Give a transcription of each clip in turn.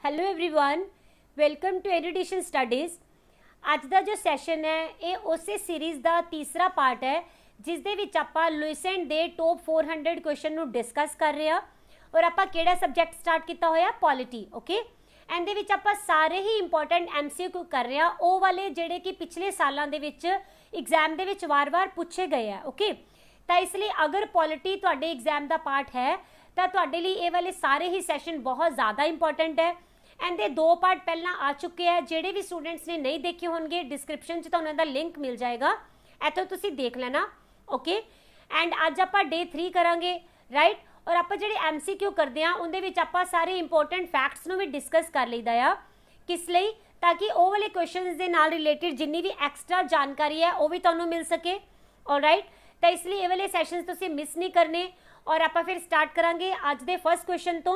Hello everyone, welcome to education studies. ਅੱਜ ਦਾ जो सैशन है ये ਉਸੇ सीरीज़ का तीसरा पार्ट है जिस दे विच आपां लुइसेंट दे टॉप 400 क्वेश्चन नूं डिस्कस कर रहे हैं और आपां किहड़ा सबजैक्ट स्टार्ट किया होया पॉलिटी। ओके, एंड दे विच आपां सारे ही इंपॉर्टेंट MCQ कर रहे हैं, वो वाले जिहड़े कि पिछले सालों दे विच एग्जाम दे विच वार-वार पूछे गए हैं। ओके, तो इसलिए अगर पॉलिटी तुहाडे एग्जाम का पार्ट है तो तुहाडे लई ये वाले सारे ही सैशन बहुत ज़्यादा इंपॉर्टेंट है। एंड ये 2 पार्ट पहला आ चुके हैं, जेडे भी स्टूडेंट्स ने नहीं देखे होंगे डिस्क्रिप्शन च तुहानूं इहदा लिंक मिल जाएगा, इत्थों तुसीं देख लेना। ओके, एंड अज आपां डे 3 करांगे, राइट। और आपां जिहड़े MCQ करदे आ उहदे विच आपां सारे इंपॉर्टेंट फैक्ट्स नूं भी डिस्कस कर लईदा आ, किस लई, ताकि वो वाले क्वेश्चनस दे नाल रिलेटेड जिन्नी भी एक्सट्रा जानकारी है वो भी तुहानूं मिल सके। ऑलराइट, तो इसलिए ये वाले सैशनस तुसीं मिस नहीं करने। और आपां फिर स्टार्ट करांगे अज दे फर्स्ट क्वेश्चन तो।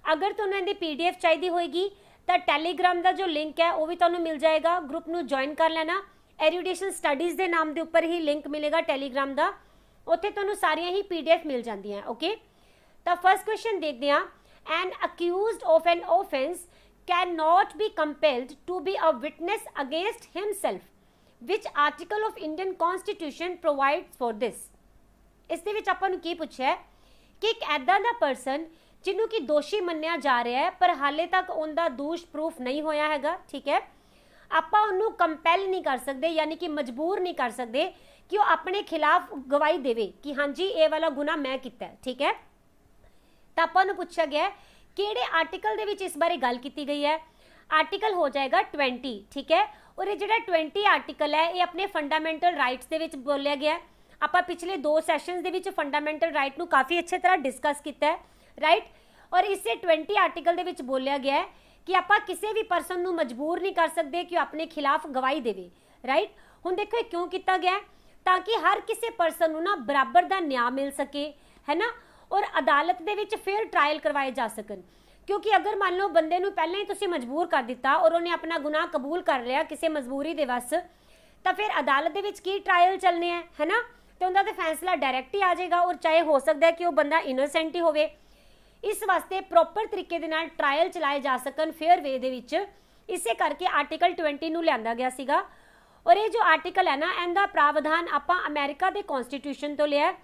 अगर तुहानूं इहदी PDF चाहिए होएगी तो टैलीग्राम का जो लिंक है वो भी तुहानूं मिल जाएगा, ग्रुप नूं ज्वाइन कर लेना। एजुकेशन स्टडीज़ के नाम के उपर ही लिंक मिलेगा टैलीग्राम का, उत्थे तुहानूं सारियां ही PDF मिल जांदियां। ओके, तो फर्स्ट क्वेश्चन देखते हैं। An accused of an offence can not be compelled to be a witness against himself, which article of Indian constitution provides for this. इस दे विच आपां नूं की पुछिआ कि एक ऐदा दा परसन जिन्हों की दोषी मन्निया जा रहा है पर हाले तक उनका दोष प्रूफ नहीं होया हैगा, ठीक है। आपां उन्होंने कंपैल नहीं कर सकते, यानी कि मजबूर नहीं कर सकते कि वो अपने खिलाफ गवाही देवे कि हाँ जी ये वाला गुना मैं किया है, ठीक है। तो आपां नूं पूछा गया किहड़े आर्टिकल दे विच इस बारे गल की गई है। आर्टिकल हो जाएगा 20, ठीक है। और ये जिहड़ा 20 आर्टिकल है ये अपने फंडामेंटल राइट्स दे विच बोलिया गया। आपां पिछले 2 सैशनस दे विच फंडामेंटल राइट नूं काफ़ी अच्छे तरह डिस्कस किया है, राइट। और इससे 20 आर्टिकल दे विच बोलिया गया है कि आपां किसी भी परसन नूं मजबूर नहीं कर सकते कि अपने खिलाफ गवाही देवे, राइट। हुण देखो ये क्यों किया गया, ताकि हर किसी परसन नूं ना बराबर दा न्याय मिल सके, है ना। और अदालत दे विच फेयर ट्रायल करवाए जा सकन, क्योंकि अगर मान लो बंदे नूं पहले ही तुसीं मजबूर कर दिता और उन्हें अपना गुनाह कबूल कर लिया किसी मजबूरी दे वस, तो फिर अदालत दे विच की ट्रायल चलने हैं, है ना। तो उनका तो फैसला डायरैक्ट ही आ जाएगा और चाहे हो सकता है कि वह बंदा इनोसेंट ही होवे। इस वास्ते प्रॉपर तरीके दे नाल ट्रायल चलाए जा सकन फेयर वे दे विच, इसे करके आर्टिकल 20 नूं लिआंदा गया सीगा। और ये जो आर्टिकल है ना इहदा प्रावधान आपां अमेरिका दे कॉन्स्टिट्यूशन तो लिया।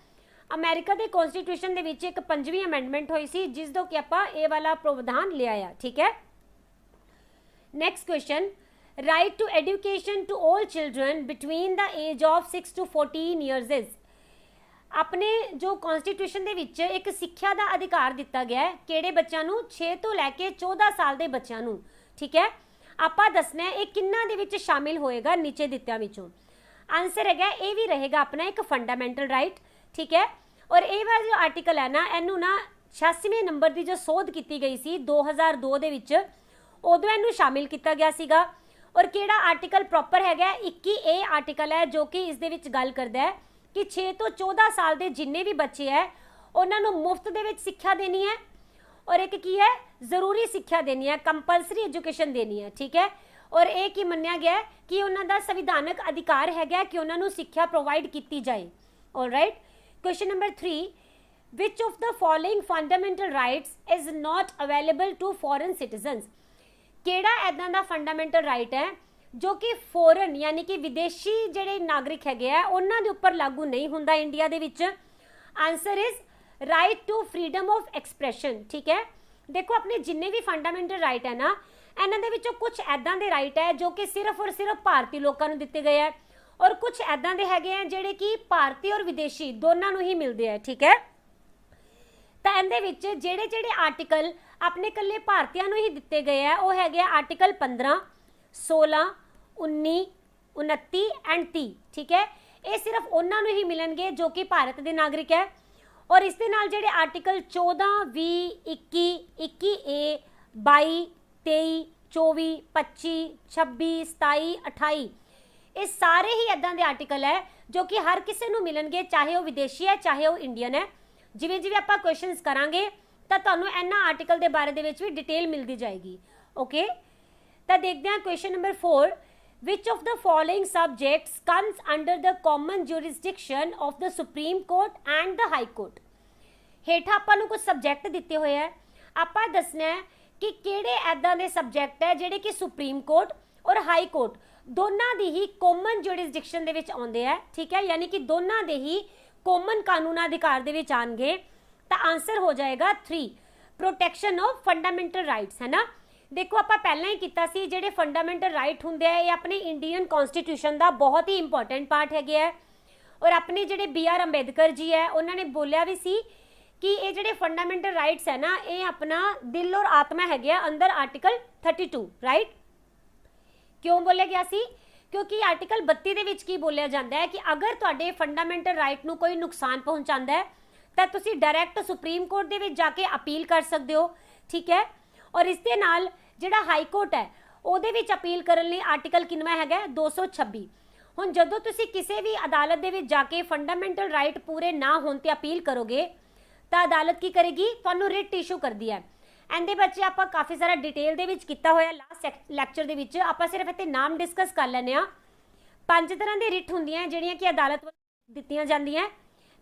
अमेरिका दे कॉन्स्टिट्यूशन दे विच एक 5वीं अमेंडमेंट हुई सी जिस दो कि आपां ये वाला प्रावधान लिया है, ठीक है। Next question, right to education to all children between the age of 6 to 14 years is. अपने जो कॉन्स्टिट्यूशन दे विच एक सिक्ख्या का अधिकार दिता गया है किहड़े बच्चों नूं 6 तो लैके 14 साल के बच्चों नूं, ठीक है। आपां दसना है एक किन्ना दे विच शामिल होएगा नीचे दित्तियां विचों। आंसर है ये भी रहेगा अपना एक फंडामेंटल राइट, ठीक है। और ये वाला जो आर्टिकल है ना इनू ना 86वें नंबर की जो सोध की गई सी 2002 दे विच, उदों इनू शामिल किया गया सीगा। और किहड़ा आर्टिकल प्रॉपर है 21A आर्टिकल है जो कि इस दे विच गल करदा है कि 6 तो 14 साल के जिन्ने भी बच्चे है उन्होंने मुफ्त दे विच सिक्ख्या देनी है, और एक की है जरूरी सिक्ख्या देनी है, कंपलसरी एजुकेशन देनी है, ठीक है। और एक ही मन्निया गया कि उन्होंने संविधानक अधिकार है कि उन्होंने सिक्ख्या प्रोवाइड की जाए। Alright, question number 3, which of the following fundamental rights is not available to foreign citizens. केड़ा ऐदा दा फंडामेंटल राइट है जो कि फॉरेन यानी कि विदेशी जिहड़े नागरिक है उन्हां दे उपर लागू नहीं हुंदा इंडिया दे विच। Answer is right to freedom of expression, ठीक है। देखो अपने जिन्ने भी फंडामेंटल राइट है ना इन्हां दे विचों कुछ ऐदां दे राइट है जो कि सिर्फ और सिर्फ भारतीय लोगों नूं दिते गए हैं, और कुछ ऐदां दे हैगे हैं जिहड़े कि भारतीय और विदेशी दोनों नूं ही मिलते हैं, ठीक है। तो इहदे विच जिहड़े जिहड़े आर्टिकल अपने कल्ले भारतीयों नूं ही दिते गए हैं वो है आर्टिकल 15, 16, 19, 29 एंड 30, ठीक है। ये सिर्फ उन्होंने ही मिलणगे जो कि भारत के नागरिक है। और इस दे नाल जिहड़े आर्टिकल 14, 20, 21, 21A, 22, 23, 24, 25, 26, 27, 28 ये सारे ही इदां दे आर्टिकल है जो कि हर किसी नूं मिलणगे, चाहे वो विदेशी है चाहे वो इंडियन है। जिवें जिवें आपां क्वेश्चनस करांगे तो तुहानूं इन्हां आर्टिकल के बारे दे विच भी डिटेल मिलती जाएगी। ओके, तो देखते हैं question number 4, which of the following subjects comes under the common jurisdiction of the supreme court and the high court. हेठा आपां नूं कुछ सब्जेक्ट दिते हुए हैं, आपां दसना है कि किहड़े ऐदां दे सबजैक्ट है जिहड़े कि सुप्रीम कोर्ट और हाई कोर्ट दोनों दी ही कॉमन जुरिसडिक्शन दे विच आउंदे है, ठीक है, यानी कि दोनों दे ही कॉमन कानून अधिकार दे विच आउणगे। तो आंसर हो जाएगा 3, प्रोटैक्शन ऑफ फंडामेंटल राइट्स, है ना। देखो आप पहला ही किया सी, जिहड़े फंडामेंटल राइट हुंदे है ये अपने इंडियन कॉन्स्टिट्यूशन का बहुत ही इंपॉर्टेंट पार्ट है। और अपने जिहड़े BR अंबेडकर जी है उन्होंने बोलिया भी सी कि ये जिहड़े फंडामेंटल राइट्स है ना ये अपना दिल और आत्मा है अंदर आर्टिकल 32, राइट। क्यों बोलिया गया सी? क्योंकि आर्टिकल 32 दे विच की बोलिया जाता है कि अगर तुहाडे फंडामेंटल राइट नूं कोई नुकसान पहुंचाता है तो तुसीं डायरैक्ट सुप्रीम कोर्ट दे विच जाके अपील कर सकते हो, ठीक है। और इस दे नाल जिहड़ा हाई कोर्ट है उहदे विच अपील करन लई आर्टिकल किनवा हैगा 226। हुण जदों तुसीं किसी भी अदालत दे विच जाके फंडामेंटल राइट पूरे ना होण ते अपील करोगे तो अदालत की करेगी, तुहानूं रिट इशू करदी है। एंदे बच्चे आप काफ़ी सारा डिटेल दे विच कीता होया लास्ट लैक्चर दे विच, आप सिर्फ इत्थे नाम डिस्कस कर लैने आ। 5 तरह दी रिट हुंदियां जिहड़ियां कि अदालत वल्लों दित्तियां जांदियां।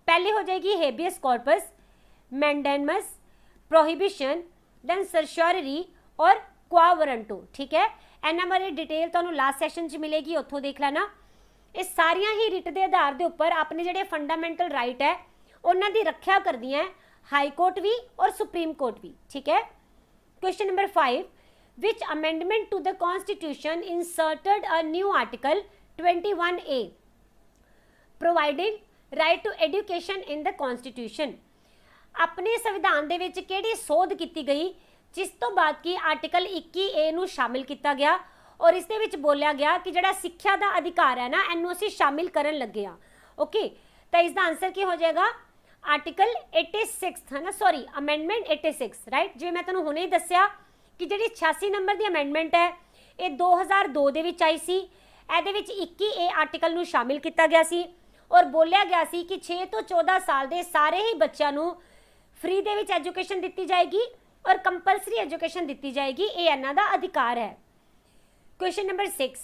पहली हो जाएगी habeas corpus, mandamus, prohibition, then certiorari और क्वा वारंटो, ठीक है। इन्हां बारे डिटेल तुहानूं लास्ट सैशन च मिलेगी, उत्थों देख लेना। ये सारियां ही रिट के आधार के उपर अपने जिहड़े फंडामेंटल राइट है उन्हां दी रखिया करदियां हाई कोर्ट भी और सुप्रीम कोर्ट भी, ठीक है। Question number 5, which amendment to the constitution inserted a new article 21A providing right to education in the constitution. अपने संविधान दे विच किहड़ी सोध की गई जिस तो बाद कि आर्टिकल 21A नूं शामिल किया गया और इस दे विच बोलिया गया कि जिहड़ा सिक्ख्या का अधिकार है ना इनू असीं शामिल करन लगे हाँ, ओके। तो इसका आंसर की हो जाएगा आर्टिकल 86, है ना, सॉरी अमेंडमेंट 86, राइट। जिवें मैं तुहानूं हुणे ही दस्सिया कि जिहड़ी 86 नंबर की अमेंडमेंट है ये 2002 दे विच आई सी। इहदे विच 21A आर्टिकल नूं शामिल किया गया सी और बोलिया गया सी कि 6 तो 14 साल के सारे ही बच्चों नूं फ्री दे विच एजुकेशन दी जाएगी और कंपलसरी एजुकेशन दी जाएगी, ये इन्हां दा अधिकार है। Question number 6,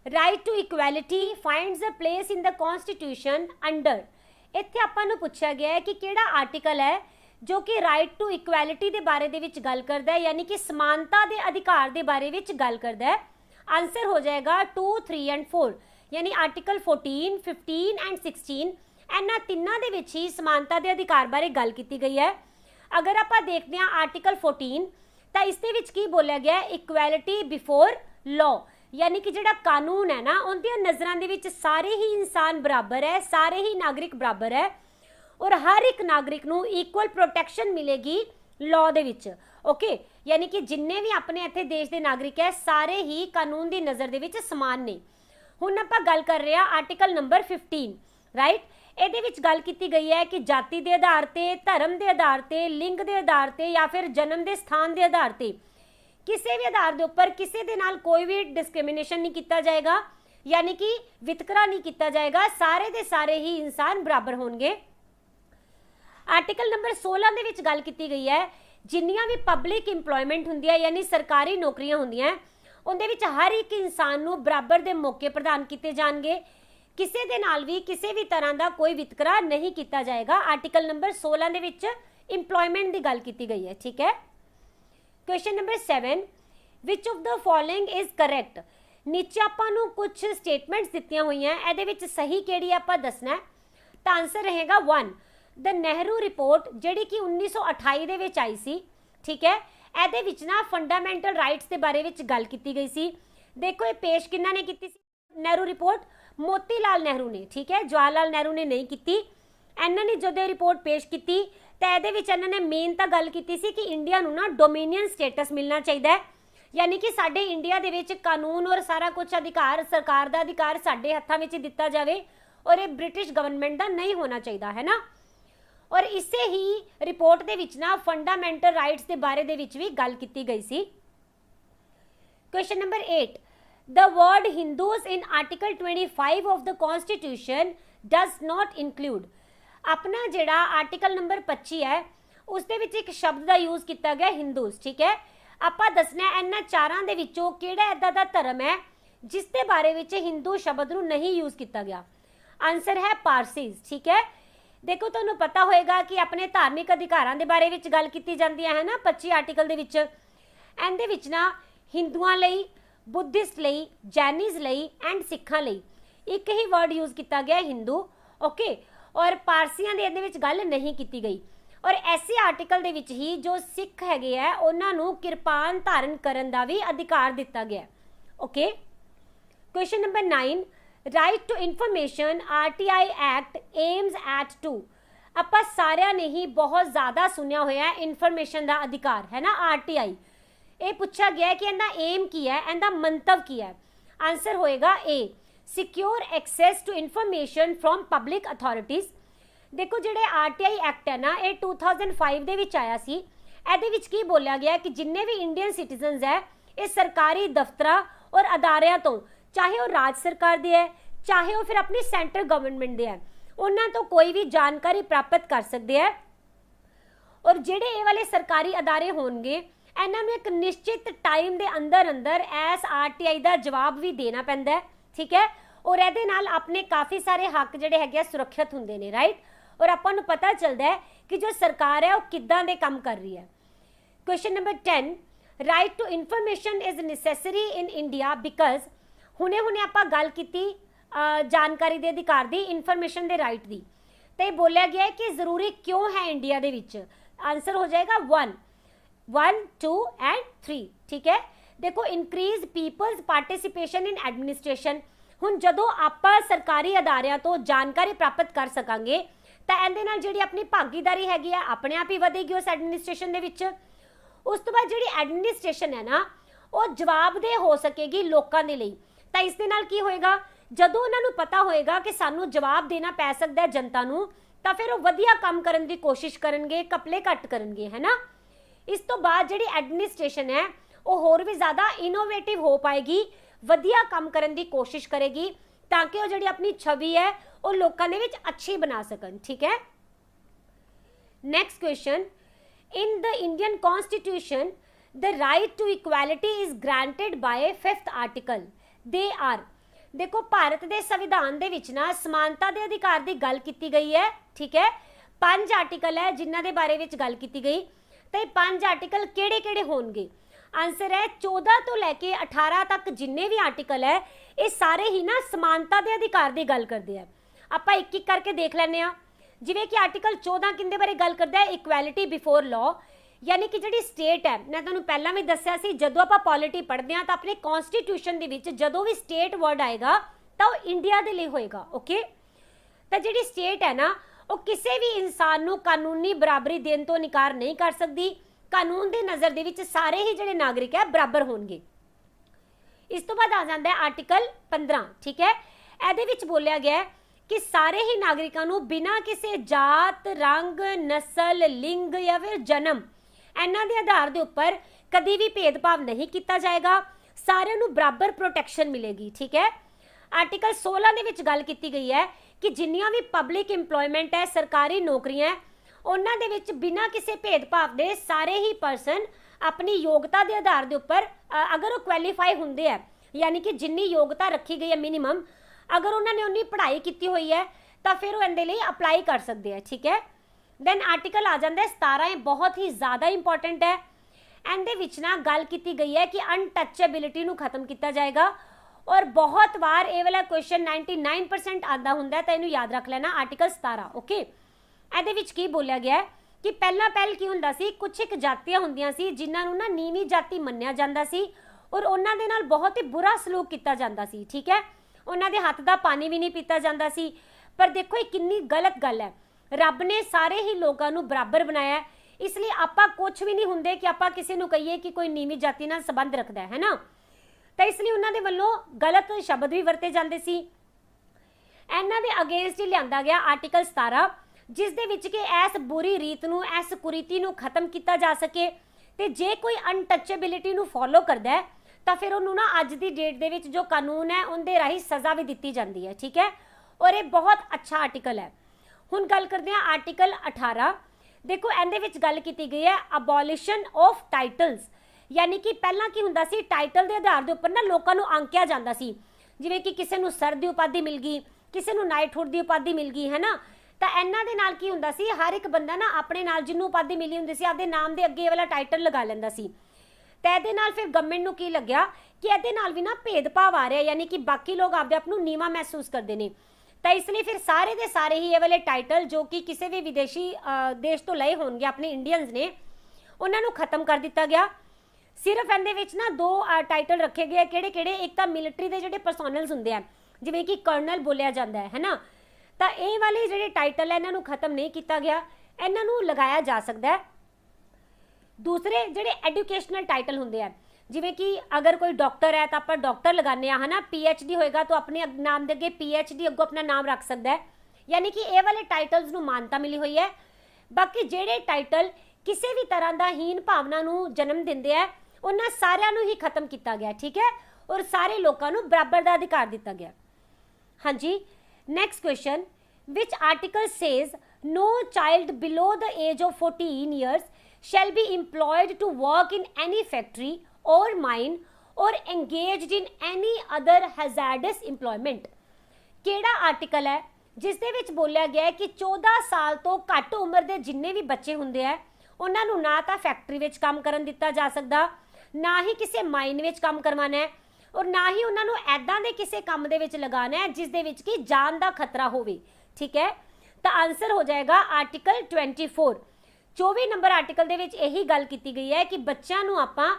right to equality finds a place in the constitution under. इत्थे आपां नूं पुछया गया है कि किहड़ा आर्टिकल है जो कि राइट टू इक्वैलिटी के बारे दे विच गल करदा है, यानी कि समानता के अधिकार के बारे विच गल करदा है। आंसर हो जाएगा 2, 3 एंड 4, यानी आर्टिकल 14, 15 एंड 16 इन्हां तिन्नां दे विच ही समानता के अधिकार बारे गल की गई है। अगर आप देखते हैं आर्टिकल 14 तो इस दे विच की बोलिया गया है इक्वैलिटी बिफोर लॉ, यानी कि जिहड़ा कानून है ना उनकी नज़रां दे विच सारे ही इंसान बराबर है, सारे ही नागरिक बराबर है और हर एक नागरिक नूं इक्वल प्रोटैक्शन मिलेगी लॉ दे विच, ओके। यानी कि जिन्ने भी अपने इत्थे देश के नागरिक है सारे ही कानून की नज़र दे विच समान ने। हुण आपां गल कर रहे हैं आर्टिकल नंबर 15, राइट। ਇਹਦੇ ਵਿੱਚ ਗੱਲ ਕੀਤੀ गई है कि जाति के आधार पर, धर्म के आधार पर, लिंग के आधार पर या फिर जन्म के स्थान के आधार पर किसी भी आधार के उपर किसी के नाल कोई भी डिस्क्रिमिनेशन नहीं किया जाएगा, यानी कि वितकरा नहीं किया जाएगा, सारे के सारे ही इंसान बराबर होंगे। आर्टिकल नंबर 16 के विच गल की गई है जिन्नियां भी पब्लिक इंप्लॉयमेंट हुंदी है यानी सरकारी नौकरियां हुंदियां उहदे विच हर एक इंसान नूं बराबर के मौके प्रदान किए जाएंगे, किसी दे नाल भी किसी भी तरह का कोई वितकरा नहीं किया जाएगा। आर्टिकल नंबर 16 दे विच इंप्लॉयमेंट की गल की गई है, ठीक है। Question number 7, which of the following is correct. नीचे आपां नूं कुछ स्टेटमेंट्स दित्तियां हुई हैं, इहदे विच सही किहड़ी आपां दसना है। तो आंसर रहेगा 1, द नेहरू रिपोर्ट जिहड़ी कि 1928 दे विच आई सी, ठीक है। इहदे विच ना फंडामेंटल राइट्स के बारे विच गल की गई सी। देखो ये पेश किन्ना ने कीती सी नेहरू रिपोर्ट, मोतीलाल नेहरू ने, ठीक है, जवाहरलाल नेहरू ने नहीं की। इन्होंने जो रिपोर्ट पेश की तो ये इन्होंने मेन तो गल की कि इंडिया नूं ना डोमीनियन स्टेटस मिलना चाहिए, यानी कि साडे इंडिया दे विच कानून और सारा कुछ अधिकार सरकार का अधिकार साडे हत्थां विच दिता जाए और ये ब्रिटिश गवर्नमेंट का नहीं होना चाहिए, है ना। और इसे ही रिपोर्ट दे विच ना फंडामेंटल राइट्स के बारे दे विच भी गल की गई सी। Question number 8, the word Hindus in article 25 of the constitution does not include। अपना जिहड़ा आर्टिकल नंबर 25 है उस दे विच एक शब्द का यूज किया गया हिंदूस, ठीक है। आपां दसना इन्हां चारां दे विचों किहड़ा इदां दा धर्म है जिस दे बारे विच हिंदू शब्द नूं नहीं यूज किया गया। आंसर है पारसीज, ठीक है। देखो तुहानूं पता होएगा कि अपने धार्मिक अधिकारां दे बारे विच गल कीती जांदी है ना 25 आर्टिकल दे विच। ਇਹਦੇ ਵਿੱਚ ਨਾ ਹਿੰਦੂਆਂ ਲਈ, बुद्धिस्ट ਲਈ, जैनिज ਲਈ एंड सिखां ਲਈ एक ही वर्ड यूज किया गया हिंदू, ओके। और पारसियां दे ਇਹਦੇ ਵਿੱਚ ਗੱਲ नहीं की गई। और ऐसे आर्टिकल ਦੇ ਵਿੱਚ ही जो सिख हैगे है ਉਹਨਾਂ ਨੂੰ ਕਿਰਪਾਨ ਧਾਰਨ ਕਰਨ ਦਾ ਵੀ ਅਧਿਕਾਰ ਦਿੱਤਾ ਗਿਆ, okay. Question number 9, right to information RTI act aims at to. ਆਪਾਂ ਸਾਰਿਆਂ ਨੇ ਹੀ बहुत ज़्यादा सुनिया होया है इन्फॉर्मेशन का अधिकार है ना, RTI। ये पूछा गया है कि इनका एम की है, इनका मंतव की है। आंसर होएगा A, secure access to information from public authorities. देखो जिहड़े RTI एक्ट है ना, ये 2005 ਦੇ ਵਿੱਚ ਆਇਆ ਸੀ। ਇਹਦੇ ਵਿੱਚ ਕੀ ਬੋਲਿਆ ਗਿਆ ਕਿ ਜਿੰਨੇ ਵੀ ਇੰਡੀਅਨ ਸਿਟੀਜ਼ਨਸ ਹੈ ਇਹ ਸਰਕਾਰੀ ਦਫ਼ਤਰਾਂ ਔਰ ਅਦਾਰਿਆਂ ਤੋਂ, ਚਾਹੇ ਉਹ ਰਾਜ ਸਰਕਾਰ ਦੇ ਹੈ ਚਾਹੇ ਉਹ ਫਿਰ ਆਪਣੀ ਸੈਂਟਰ ਗਵਰਨਮੈਂਟ ਦੇ ਹੈ, ਉਹਨਾਂ ਤੋਂ ਕੋਈ ਵੀ ਜਾਣਕਾਰੀ ਪ੍ਰਾਪਤ ਕਰ ਸਕਦੇ ਹੈ। ਔਰ ਜਿਹੜੇ ਇਹ ਵਾਲੇ ਸਰਕਾਰੀ ਅਦਾਰੇ ਹੋਣਗੇ ਇਹਨਾਂ ਨੂੰ ਇੱਕ ਨਿਸ਼ਚਿਤ ਟਾਈਮ ਦੇ ਅੰਦਰ ਅੰਦਰ ਐਸ RTI ਦਾ ਜਵਾਬ ਵੀ ਦੇਣਾ ਪੈਂਦਾ ਹੈ, ਠੀਕ ਹੈ। ਔਰ ਇਹਦੇ ਨਾਲ ਆਪਣੇ ਕਾਫੀ ਸਾਰੇ ਹੱਕ ਜਿਹੜੇ ਹੈਗੇ ਸੁਰੱਖਿਅਤ ਹੁੰਦੇ ਨੇ, ਰਾਈਟ। ਔਰ ਆਪਾਂ ਨੂੰ ਪਤਾ ਚੱਲਦਾ ਹੈ ਕਿ ਜੋ ਸਰਕਾਰ ਹੈ ਉਹ ਕਿੱਦਾਂ ਦੇ ਕੰਮ ਕਰ ਰਹੀ ਹੈ। Question number 10, right to information is necessary in India because. हुणे हुणे आपां गल कीती जानकारी दे अधिकार दी, इन्फॉर्मेशन दे राइट दी, तो ये बोलिया गया है कि जरूरी क्यों है इंडिया दे विच। आंसर हो जाएगा 1, 2 एंड 3, ठीक है। देखो increase peoples participation in administration. हुण जदों आपां सरकारी अदारियां तो जानकारी प्राप्त कर सकांगे तो इहदे नाल जिहड़ी अपनी भागीदारी हैगी है अपने आप ही वधेगी उस एडमिनिस्ट्रेशन दे विच। उस तो बाद जिहड़ी एडमिनिस्ट्रेशन है ना वो जवाबदेह हो सकेगी लोगों के लिए। तो इस दे नाल की होएगा, जदों उन्हां नूं पता होएगा कि सानूं जवाब देना पै सकदा है जनता नूं, तो फिर वो वधिया काम करन दी कोशिश करनगे, घपले घट करनगे, है ना। इस तो बाद जिहड़ी एडमिनिस्ट्रेशन है वो होर भी ज़्यादा इनोवेटिव हो पाएगी, वधिया काम करन दी कोशिश करेगी ताकि वो जिहड़ी अपनी छवि है वो लोगों दे विच अच्छी बना सकन, ठीक है। Next question, in the Indian Constitution the right to equality is granted by 5th article, they are। देखो भारत दे संविधान दे विच ना समानता दे अधिकार दी गल कीती गई है, ठीक है। 5 आर्टिकल है जिन्हां दे बारे विच गल कीती गई, तो ये 5 आर्टिकल केड़े केड़े होणगे। आंसर है 14 तो लैके 18 तक जिन्ने भी आर्टिकल है ये सारे ही ना समानता दे अधिकार दी गल करदे आ। आपां एक एक करके देख लैंदे आ। जिवें कि आर्टिकल 14 किंदे बारे गल करदा है, इक्वैलिटी बिफोर लॉ, यानी कि जिहड़ी स्टेट है, मैं तुहानूं पहलां भी दस्सिया सी जदों आपां पॉलिटी पढ़दे हां तां अपने कॉन्स्टिट्यूशन दे विच जदों भी स्टेट वर्ड आएगा तां ओह इंडिया दे लई होएगा, ओके। तां जिहड़ी स्टेट है ना वो किसी भी इंसान नूं कानूनी बराबरी देण तो इनकार नहीं कर सकदी। कानून दे नज़र दे विच सारे ही जिहड़े नागरिक है बराबर होणगे। इस तो बाद आ जांदा है आर्टिकल 15, ठीक है। इहदे विच बोलिया गया है कि सारे ही नागरिकों को बिना किसी जात, रंग, नस्ल, लिंग या फिर जन्म इन्हां दे आधार के उपर कभी भी भेदभाव नहीं किया जाएगा, सारे नूं बराबर प्रोटैक्शन मिलेगी, ठीक है। आर्टिकल 16 दे विच गल कीती गई है कि जिन्नियां भी पब्लिक इंप्लॉयमेंट है, सरकारी नौकरियां है, उन्हां दे विच बिना किसी भेदभाव के सारे ही परसन अपनी योग्यता के आधार के उपर अगर वो क्वालीफाई होंदे है, यानी कि जिन्नी योग्यता रखी गई है मिनीमम, अगर उन्होंने उन्नी पढ़ाई की हुई है तो फिर वो इहदे लई अपलाई कर सकते हैं, ठीक है। दैन आर्टिकल आ जाता है 17, बहुत ही ज़्यादा इंपॉर्टेंट है। इहदे विच ना गल की गई है कि अनटचेबिलिटी नूं खत्म किया जाएगा। और बहुत बार ये वाला क्वेश्चन 99% आता हुंदा, तो इहनूं याद रख लेना, आर्टिकल 17, ओके। इहदे विच की बोलिया गया है कि पहल की हुंदा सी, कुछ एक जातियां हुंदियां सी जिन्हां नूं ना नीवीं जाति मन्निया जांदा सी और उन्हां दे नाल बहुत ही बुरा सलूक किया जांदा सी, ठीक है। उन्हां दे हत्थ दा पानी भी नहीं पीता जांदा सी। पर देखो ये कितनी गलत गल है, रब ने सारे ही लोगों नूं बराबर बनाया है, इसलिए आपां कुछ भी नहीं हुंदे कि आपां किसी नूं कहिए कि कोई नीवीं जाति नाल संबंध रखदा है ना। तो इसलिए उन्हां दे वल्लों गलत शब्द भी वरते जांदे सी। इन्हां दे अगेंस्ट ही लिआंदा गया आर्टिकल 17, जिस दे विच कि इस बुरी रीत नूं, इस कुरीति नूं खत्म किया जा सके। ते जे कोई अनटचेबिलिटी नूं फॉलो करदा है तो फिर उन्होंने ना अज की डेट दे विच जो कानून है उनके राही सज़ा भी दी जाती है, ठीक है। और ये बहुत अच्छा आर्टिकल है। हुण गल करते हैं आर्टिकल 18। देखो इहदे विच गल की गई है अबॉलिशन ऑफ टाइटल्स, यानी कि पहला की हुंदा सी टाइटल के आधार के उपर ना लोगों को आंकिया जाता सी, जिवें कि किसी नूं सर की उपाधि मिल गई, किसी नूं नाइटहुड की उपाधि मिल गई, है ना। तो इन्हां दे नाल की हुंदा सी हर एक बंदा ना अपने नाल जिन्नू उपाधि मिली हुंदी सी आपदे नाम के अगे वाला टाइटल लगा लैंदा सी। ਤਾਂ ਇਹਦੇ ਨਾਲ ਫਿਰ ਗਵਰਨਮੈਂਟ ਨੂੰ ਕੀ ਲੱਗਿਆ ਕਿ ਇਹਦੇ ਨਾਲ ਵੀ ਨਾ ਭੇਦਭਾਵ ਆ ਰਿਹਾ, ਯਾਨੀ ਕਿ ਬਾਕੀ ਲੋਕ ਆਪਦੇ ਆਪ ਨੂੰ ਨੀਵਾਂ ਮਹਿਸੂਸ ਕਰਦੇ ਨੇ। ਤਾਂ ਇਸ ਲਈ ਫਿਰ ਸਾਰੇ ਦੇ ਸਾਰੇ ਹੀ ਇਹ ਵਾਲੇ ਟਾਈਟਲ ਜੋ ਕਿ ਕਿਸੇ ਵੀ ਵਿਦੇਸ਼ੀ ਦੇਸ਼ ਤੋਂ ਲਏ ਹੋਣਗੇ ਆਪਣੇ ਇੰਡੀਅਨਸ ਨੇ, ਉਹਨਾਂ ਨੂੰ ਖਤਮ ਕਰ ਦਿੱਤਾ ਗਿਆ। ਸਿਰਫ ਇਹਦੇ ਵਿੱਚ ਨਾ 2 ਟਾਈਟਲ ਰੱਖੇ ਗਏ, ਕਿਹੜੇ ਇੱਕ ਤਾਂ ਮਿਲਟਰੀ ਦੇ ਜਿਹੜੇ ਪਰਸੋਨਲਸ ਹੁੰਦੇ ਆ, ਜਿਵੇਂ ਕਿ ਕਰਨਲ ਬੋਲਿਆ ਜਾਂਦਾ ਹੈ ਨਾ, ਤਾਂ ਇਹ ਵਾਲੇ ਜਿਹੜੇ ਟਾਈਟਲ ਹੈ ਇਹਨਾਂ ਨੂੰ ਖਤਮ ਨਹੀਂ ਕੀਤਾ ਗਿਆ, ਇਹਨਾਂ ਨੂੰ ਲਗਾਇਆ ਜਾ ਸਕਦਾ ਹੈ। ਦੂਸਰੇ ਜਿਹੜੇ ਐਜੂਕੇਸ਼ਨਲ ਟਾਈਟਲ ਹੁੰਦੇ ਆ, ਜਿਵੇਂ ਕਿ ਅਗਰ ਕੋਈ ਡਾਕਟਰ ਹੈ ਤਾਂ ਆਪਾਂ ਡਾਕਟਰ ਲਗਾਉਂਦੇ ਆ, ਹੈ ਨਾ, PhD ਹੋਏਗਾ ਤਾਂ ਆਪਣੇ ਨਾਮ ਦੇ ਅੱਗੇ PhD ਅੱਗੋਂ ਆਪਣਾ ਨਾਮ ਰੱਖ ਸਕਦਾ ਹੈ, ਯਾਨੀ ਕਿ ਇਹ ਵਾਲੇ ਟਾਈਟਲਸ ਨੂੰ ਮਾਨਤਾ ਮਿਲੀ ਹੋਈ ਹੈ। ਬਾਕੀ ਜਿਹੜੇ ਟਾਈਟਲ ਕਿਸੇ ਵੀ ਤਰ੍ਹਾਂ ਦਾ ਹੀਨ ਭਾਵਨਾ ਨੂੰ ਜਨਮ ਦਿੰਦੇ ਆ, ਉਹਨਾਂ ਸਾਰਿਆਂ ਨੂੰ ਹੀ ਖਤਮ ਕੀਤਾ ਗਿਆ, ਠੀਕ ਹੈ, ਔਰ ਸਾਰੇ ਲੋਕਾਂ ਨੂੰ ਬਰਾਬਰ ਦਾ ਅਧਿਕਾਰ ਦਿੱਤਾ ਗਿਆ। ਹਾਂਜੀ, next question, which article says no child below the age of 14 years shall be employed to work in any factory or mine or engaged in any other hazardous employment? ਕਿਹੜਾ ਆਰਟੀਕਲ ਹੈ ਜਿਸ ਦੇ ਵਿੱਚ ਬੋਲਿਆ ਗਿਆ ਹੈ ਕਿ 14 ਸਾਲ ਤੋਂ ਘੱਟ ਉਮਰ ਦੇ ਜਿੰਨੇ ਵੀ ਬੱਚੇ ਹੁੰਦੇ ਆ ਉਹਨਾਂ ਨੂੰ ਨਾ ਤਾਂ ਫੈਕਟਰੀ ਵਿੱਚ ਕੰਮ ਕਰਨ ਦਿੱਤਾ ਜਾ ਸਕਦਾ, ਨਾ ਹੀ ਕਿਸੇ ਮਾਈਨ ਵਿੱਚ ਕੰਮ ਕਰਵਾਉਣਾ ਹੈ, ਔਰ ਨਾ ਹੀ ਉਹਨਾਂ ਨੂੰ ਐਦਾਂ ਦੇ ਕਿਸੇ ਕੰਮ ਦੇ ਵਿੱਚ ਲਗਾਉਣਾ ਹੈ ਜਿਸ ਦੇ ਵਿੱਚ ਕਿ ਜਾਨ ਦਾ ਖਤਰਾ ਹੋਵੇ, ਠੀਕ ਹੈ। ਤਾਂ ਆਨਸਰ ਹੋ ਜਾਏਗਾ ਆਰਟੀਕਲ 24। 24 ਨੰਬਰ ਆਰਟੀਕਲ ਦੇ ਵਿੱਚ ਇਹੀ ਗੱਲ ਕੀਤੀ ਗਈ ਹੈ ਕਿ ਬੱਚਿਆਂ ਨੂੰ ਆਪਾਂ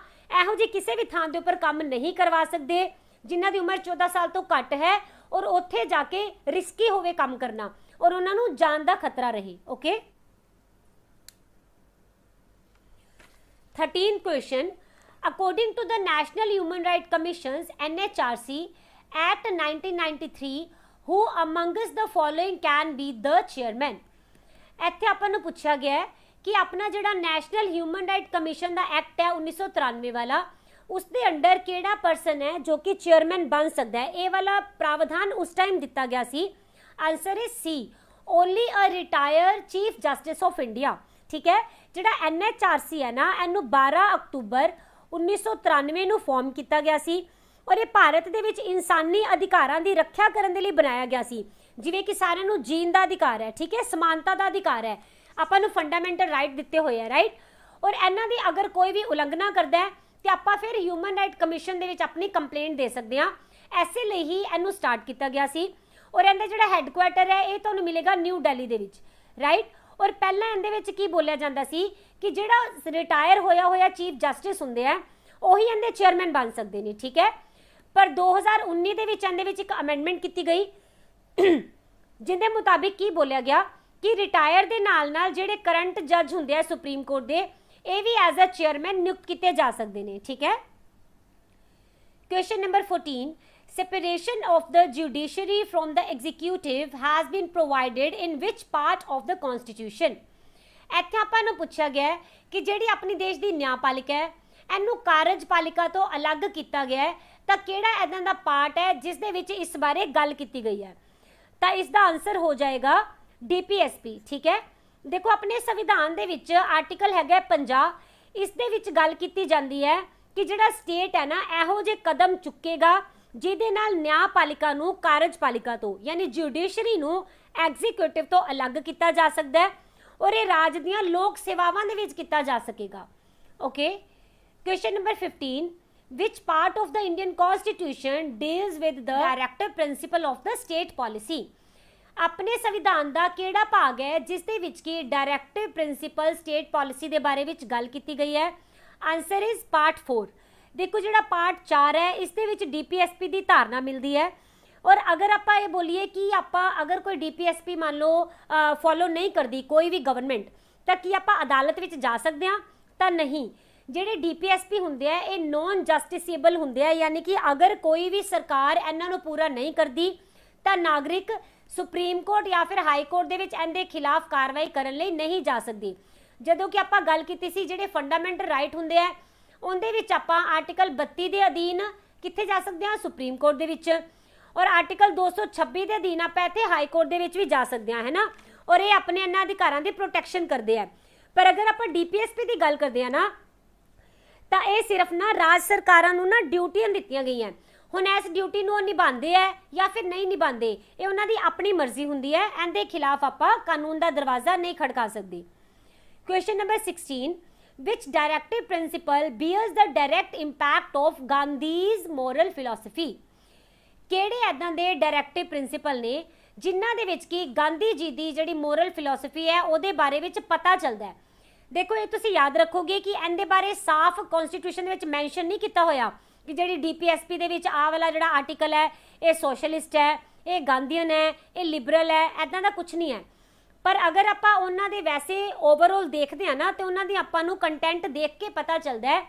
ਇਹੋ ਜਿਹੀ ਕਿਸੇ ਵੀ ਥਾਂ ਦੇ ਉੱਪਰ ਕੰਮ ਨਹੀਂ ਕਰਵਾ ਸਕਦੇ ਜਿਨ੍ਹਾਂ ਦੀ ਉਮਰ 14 ਸਾਲ ਤੋਂ ਘੱਟ ਹੈ, ਔਰ ਉੱਥੇ ਜਾ ਕੇ ਰਿਸਕੀ ਹੋਵੇ ਕੰਮ ਕਰਨਾ, ਔਰ ਉਹਨਾਂ ਨੂੰ ਜਾਨ ਦਾ ਖਤਰਾ ਰਹੇ। Okay, 13th question, according to the National Human Rights Commission's NHRC Act 1993, who amongst the following can be the chairman? ਇੱਥੇ ਆਪਾਂ ਨੂੰ ਪੁੱਛਿਆ ਗਿਆ ਹੈ ਕਿ ਆਪਣਾ ਜਿਹੜਾ ਨੈਸ਼ਨਲ ਹਿਊਮਨ ਰਾਈਟ ਕਮਿਸ਼ਨ ਦਾ ਐਕਟ ਹੈ 1993 ਵਾਲਾ, ਉਸ ਦੇ ਅੰਡਰ ਕਿਹੜਾ ਪਰਸਨ ਹੈ ਜੋ ਕਿ ਚੇਅਰਮੈਨ ਬਣ ਸਕਦਾ ਹੈ? ਇਹ ਵਾਲਾ ਪ੍ਰਾਵਧਾਨ ਉਸ ਟਾਈਮ ਦਿੱਤਾ ਗਿਆ ਸੀ। Answer is C, only a retired chief justice of India, ਠੀਕ ਹੈ। ਜਿਹੜਾ NHRC ਹੈ ਨਾ, ਇਹਨੂੰ 12 ਅਕਤੂਬਰ 1993 ਨੂੰ ਫਾਰਮ ਕੀਤਾ ਗਿਆ ਸੀ, ਔਰ ਇਹ ਭਾਰਤ ਦੇ ਵਿੱਚ ਇਨਸਾਨੀ ਅਧਿਕਾਰਾਂ ਦੀ ਰੱਖਿਆ ਕਰਨ ਦੇ ਲਈ ਬਣਾਇਆ ਗਿਆ ਸੀ, ਜਿਵੇਂ ਕਿ ਸਾਰਿਆਂ ਨੂੰ ਜੀਣ ਦਾ ਅਧਿਕਾਰ ਹੈ, ਠੀਕ ਹੈ, ਸਮਾਨਤਾ ਦਾ ਅਧਿਕਾਰ ਹੈ, ਆਪਾਂ ਨੂੰ ਫੰਡਾਮੈਂਟਲ ਰਾਈਟ ਦਿੱਤੇ ਹੋਏ ਆ, ਰਾਈਟ, ਔਰ ਇਹਨਾਂ ਦੀ ਅਗਰ ਕੋਈ ਵੀ ਉਲੰਘਣਾ ਕਰਦਾ ਹੈ ਤੇ ਆਪਾਂ ਫਿਰ ਹਿਊਮਨ ਰਾਈਟ ਕਮਿਸ਼ਨ ਦੇ ਵਿੱਚ ਆਪਣੀ ਕੰਪਲੇਂਟ ਦੇ ਸਕਦੇ ਹਾਂ। ਐਸੇ ਲਈ ਹੀ ਇਹਨੂੰ ਸਟਾਰਟ ਕੀਤਾ ਗਿਆ ਸੀ, ਔਰ ਇਹਦਾ ਜਿਹੜਾ ਹੈੱਡਕੁਆਰਟਰ ਹੈ ਇਹ ਤੁਹਾਨੂੰ ਮਿਲੇਗਾ ਨਿਊ ਦਿੱਲੀ ਦੇ ਵਿੱਚ, ਰਾਈਟ। ਔਰ ਪਹਿਲਾਂ ਇਹਦੇ ਵਿੱਚ ਕੀ ਬੋਲਿਆ ਜਾਂਦਾ ਸੀ ਕਿ ਜਿਹੜਾ ਰਿਟਾਇਰ ਹੋਇਆ ਚੀਫ ਜਸਟਿਸ ਹੁੰਦੇ ਆ ਉਹੀ ਇਹਦੇ ਚੇਅਰਮੈਨ ਬਣ ਸਕਦੇ ਨੇ, ਠੀਕ ਹੈ। ਪਰ 2019 ਦੇ ਵਿੱਚ ਇਹਦੇ ਵਿੱਚ ਇੱਕ ਅਮੈਂਡਮੈਂਟ ਕੀਤੀ ਗਈ ਜਿਹਦੇ ਮੁਤਾਬਿਕ ਕੀ ਬੋਲਿਆ ਗਿਆ ਕਿ ਰਿਟਾਇਰ ਦੇ ਨਾਲ ਜਿਹੜੇ ਕਰੰਟ ਜੱਜ ਹੁੰਦੇ ਆ ਸੁਪਰੀਮ ਕੋਰਟ ਦੇ, ਇਹ ਵੀ ਐਜ਼ ਅ ਚੇਅਰਮੈਨ ਨਿਯੁਕਤ ਕੀਤੇ ਜਾ ਸਕਦੇ ਨੇ, ਠੀਕ ਹੈ। Question number 14, separation of the judiciary from the executive has been provided in which part of the constitution? ਇੱਥੇ ਆਪਾਂ ਨੂੰ ਪੁੱਛਿਆ ਗਿਆ ਕਿ ਜਿਹੜੀ ਆਪਣੀ ਦੇਸ਼ ਦੀ ਨਿਆਂਪਾਲਿਕਾ ਹੈ ਇਹਨੂੰ ਕਾਰਜਪਾਲਿਕਾ ਤੋਂ ਅਲੱਗ ਕੀਤਾ ਗਿਆ ਹੈ, ਤਾਂ ਕਿਹੜਾ ਇਦਾਂ ਦਾ ਪਾਰਟ ਹੈ ਜਿਸ ਦੇ ਵਿੱਚ ਇਸ ਬਾਰੇ ਗੱਲ ਕੀਤੀ ਗਈ ਹੈ? ਤਾਂ ਇਸ ਦਾ ਆਨਸਰ ਹੋ ਜਾਏਗਾ DPSP, ਠੀਕ ਹੈ। ਦੇਖੋ ਆਪਣੇ ਸੰਵਿਧਾਨ ਦੇ ਵਿੱਚ ਆਰਟੀਕਲ ਹੈਗਾ 50, ਇਸ ਦੇ ਵਿੱਚ ਗੱਲ ਕੀਤੀ ਜਾਂਦੀ ਹੈ ਕਿ ਜਿਹੜਾ ਸਟੇਟ ਹੈ ਨਾ ਇਹੋ ਜਿਹੇ ਕਦਮ ਚੁੱਕੇਗਾ ਜਿਹਦੇ ਨਾਲ ਨਿਆਂਪਾਲਿਕਾ ਨੂੰ ਕਾਰਜਪਾਲਿਕਾ ਤੋਂ ਯਾਨੀ ਜੁਡੀਸ਼ਰੀ ਨੂੰ ਐਗਜ਼ੀਕਿਊਟਿਵ ਤੋਂ ਅਲੱਗ ਕੀਤਾ ਜਾ ਸਕਦਾ ਹੈ, ਔਰ ਇਹ ਰਾਜ ਦੀਆਂ ਲੋਕ ਸੇਵਾਵਾਂ ਦੇ ਵਿੱਚ ਕੀਤਾ ਜਾ ਸਕੇਗਾ। Okay, question number 15, which part of the Indian Constitution deals with the directive principle of the state policy? ਆਪਣੇ ਸੰਵਿਧਾਨ ਦਾ ਕਿਹੜਾ ਭਾਗ ਹੈ ਜਿਸ ਦੇ ਵਿੱਚ ਕਿ ਡਾਇਰੈਕਟਿਵ ਪ੍ਰਿੰਸੀਪਲ ਸਟੇਟ ਪਾਲਿਸੀ ਦੇ ਬਾਰੇ ਵਿੱਚ ਗੱਲ ਕੀਤੀ ਗਈ ਹੈ? Answer is part 4। ਦੇਖੋ ਜਿਹੜਾ ਪਾਰਟ 4 ਹੈ ਇਸ ਦੇ ਵਿੱਚ DPSP ਦੀ ਧਾਰਨਾ ਮਿਲਦੀ ਹੈ, ਔਰ ਅਗਰ ਆਪਾਂ ਇਹ ਬੋਲੀਏ ਕਿ ਆਪਾਂ ਅਗਰ ਕੋਈ DPSP ਮੰਨ ਲਓ ਫੋਲੋ ਨਹੀਂ ਕਰਦੀ ਕੋਈ ਵੀ ਗਵਰਨਮੈਂਟ, ਤਾਂ ਕੀ ਆਪਾਂ ਅਦਾਲਤ ਵਿੱਚ ਜਾ ਸਕਦੇ ਹਾਂ? ਤਾਂ ਨਹੀਂ। ਜਿਹੜੇ DPSP ਹੁੰਦੇ ਆ ਇਹ ਨੌਨ ਜਸਟਿਸੇਬਲ ਹੁੰਦੇ ਆ, ਯਾਨੀ ਕਿ ਅਗਰ ਕੋਈ ਵੀ ਸਰਕਾਰ ਇਹਨਾਂ ਨੂੰ ਪੂਰਾ ਨਹੀਂ ਕਰਦੀ ਤਾਂ ਨਾਗਰਿਕ ਸੁਪਰੀਮ ਕੋਰਟ ਜਾਂ ਫਿਰ ਹਾਈ ਕੋਰਟ ਦੇ ਵਿੱਚ ਇਹਦੇ ਖਿਲਾਫ ਕਾਰਵਾਈ ਕਰਨ ਲਈ ਨਹੀਂ ਜਾ ਸਕਦੀ। ਜਦੋਂ ਕਿ ਆਪਾਂ ਗੱਲ ਕੀਤੀ ਸੀ ਜਿਹੜੇ ਫੰਡਾਮੈਂਟਲ ਰਾਈਟ ਹੁੰਦੇ ਆ ਉਹਦੇ ਵਿੱਚ ਆਪਾਂ ਆਰਟੀਕਲ 32 ਦੇ ਅਧੀਨ ਕਿੱਥੇ ਜਾ ਸਕਦੇ ਹਾਂ? ਸੁਪਰੀਮ ਕੋਰਟ ਦੇ ਵਿੱਚ, ਔਰ ਆਰਟੀਕਲ 226 ਦੇ ਅਧੀਨ ਆਪਾਂ ਇੱਥੇ ਹਾਈ ਕੋਰਟ ਦੇ ਵਿੱਚ ਵੀ ਜਾ ਸਕਦੇ ਹਾਂ, ਹੈ ਨਾ, ਔਰ ਇਹ ਆਪਣੇ ਇਹਨਾਂ ਅਧਿਕਾਰਾਂ ਦੀ ਪ੍ਰੋਟੈਕਸ਼ਨ ਕਰਦੇ ਆ। ਪਰ ਅਗਰ ਆਪਾਂ DPSP ਦੀ ਗੱਲ ਕਰਦੇ ਆ ਨਾ ਤਾਂ ਇਹ ਸਿਰਫ ਨਾ ਰਾਜ ਸਰਕਾਰਾਂ ਨੂੰ ਨਾ ਡਿਊਟੀਆਂ ਦਿੱਤੀਆਂ ਗਈਆਂ, ਹੁਣ ਇਸ ਡਿਊਟੀ ਨੂੰ ਉਹ ਨਿਭਾਉਂਦੇ ਆ ਜਾਂ ਫਿਰ ਨਹੀਂ ਨਿਭਾਉਂਦੇ ਇਹ ਉਹਨਾਂ ਦੀ ਆਪਣੀ ਮਰਜ਼ੀ ਹੁੰਦੀ ਹੈ, ਇਹਦੇ ਖਿਲਾਫ ਆਪਾਂ ਕਾਨੂੰਨ ਦਾ ਦਰਵਾਜ਼ਾ ਨਹੀਂ ਖੜਕਾ ਸਕਦੇ। Question number 16, which directive principle bears the direct impact of Gandhi's moral philosophy? ਕਿਹੜੇ ਐਦਾਂ ਦੇ ਡਾਇਰੈਕਟਿਵ ਪ੍ਰਿੰਸੀਪਲ ਨੇ ਜਿਨ੍ਹਾਂ ਦੇ ਵਿੱਚ ਕਿ ਗਾਂਧੀ ਜੀ ਦੀ ਜਿਹੜੀ ਮੋਰਲ ਫਿਲਾਸਫੀ ਹੈ ਉਹਦੇ ਬਾਰੇ ਵਿੱਚ ਪਤਾ ਚੱਲਦਾ ਹੈ। ਦੇਖੋ ਇਹ ਤੁਸੀਂ ਯਾਦ ਰੱਖੋਗੇ ਕਿ ਇਹਦੇ ਬਾਰੇ ਸਾਫ਼ ਕਨਸਟੀਟਿਊਸ਼ਨ ਦੇ ਵਿੱਚ ਮੈਂਸ਼ਨ ਨਹੀਂ ਕੀਤਾ ਹੋਇਆ ਕਿ ਜਿਹੜੀ ਡੀਪੀਐਸਪੀ ਦੇ ਵਿੱਚ ਆਹ ਵਾਲਾ ਜਿਹੜਾ ਆਰਟੀਕਲ ਹੈ ਇਹ ਸੋਸ਼ਲਿਸਟ ਹੈ, ਇਹ ਗਾਂਧੀਅਨ ਹੈ, ਇਹ ਲਿਬਰਲ ਹੈ, ਐਦਾਂ ਦਾ ਕੁਝ ਨਹੀਂ ਹੈ। ਪਰ ਅਗਰ ਆਪਾਂ ਉਹਨਾਂ ਦੇ ਵੈਸੇ ਓਵਰਆਲ ਦੇਖਦੇ ਹਾਂ ਨਾ ਤੇ ਉਹਨਾਂ ਦੀ ਆਪਾਂ ਨੂੰ ਕੰਟੈਂਟ ਦੇਖ ਕੇ ਪਤਾ ਚੱਲਦਾ ਹੈ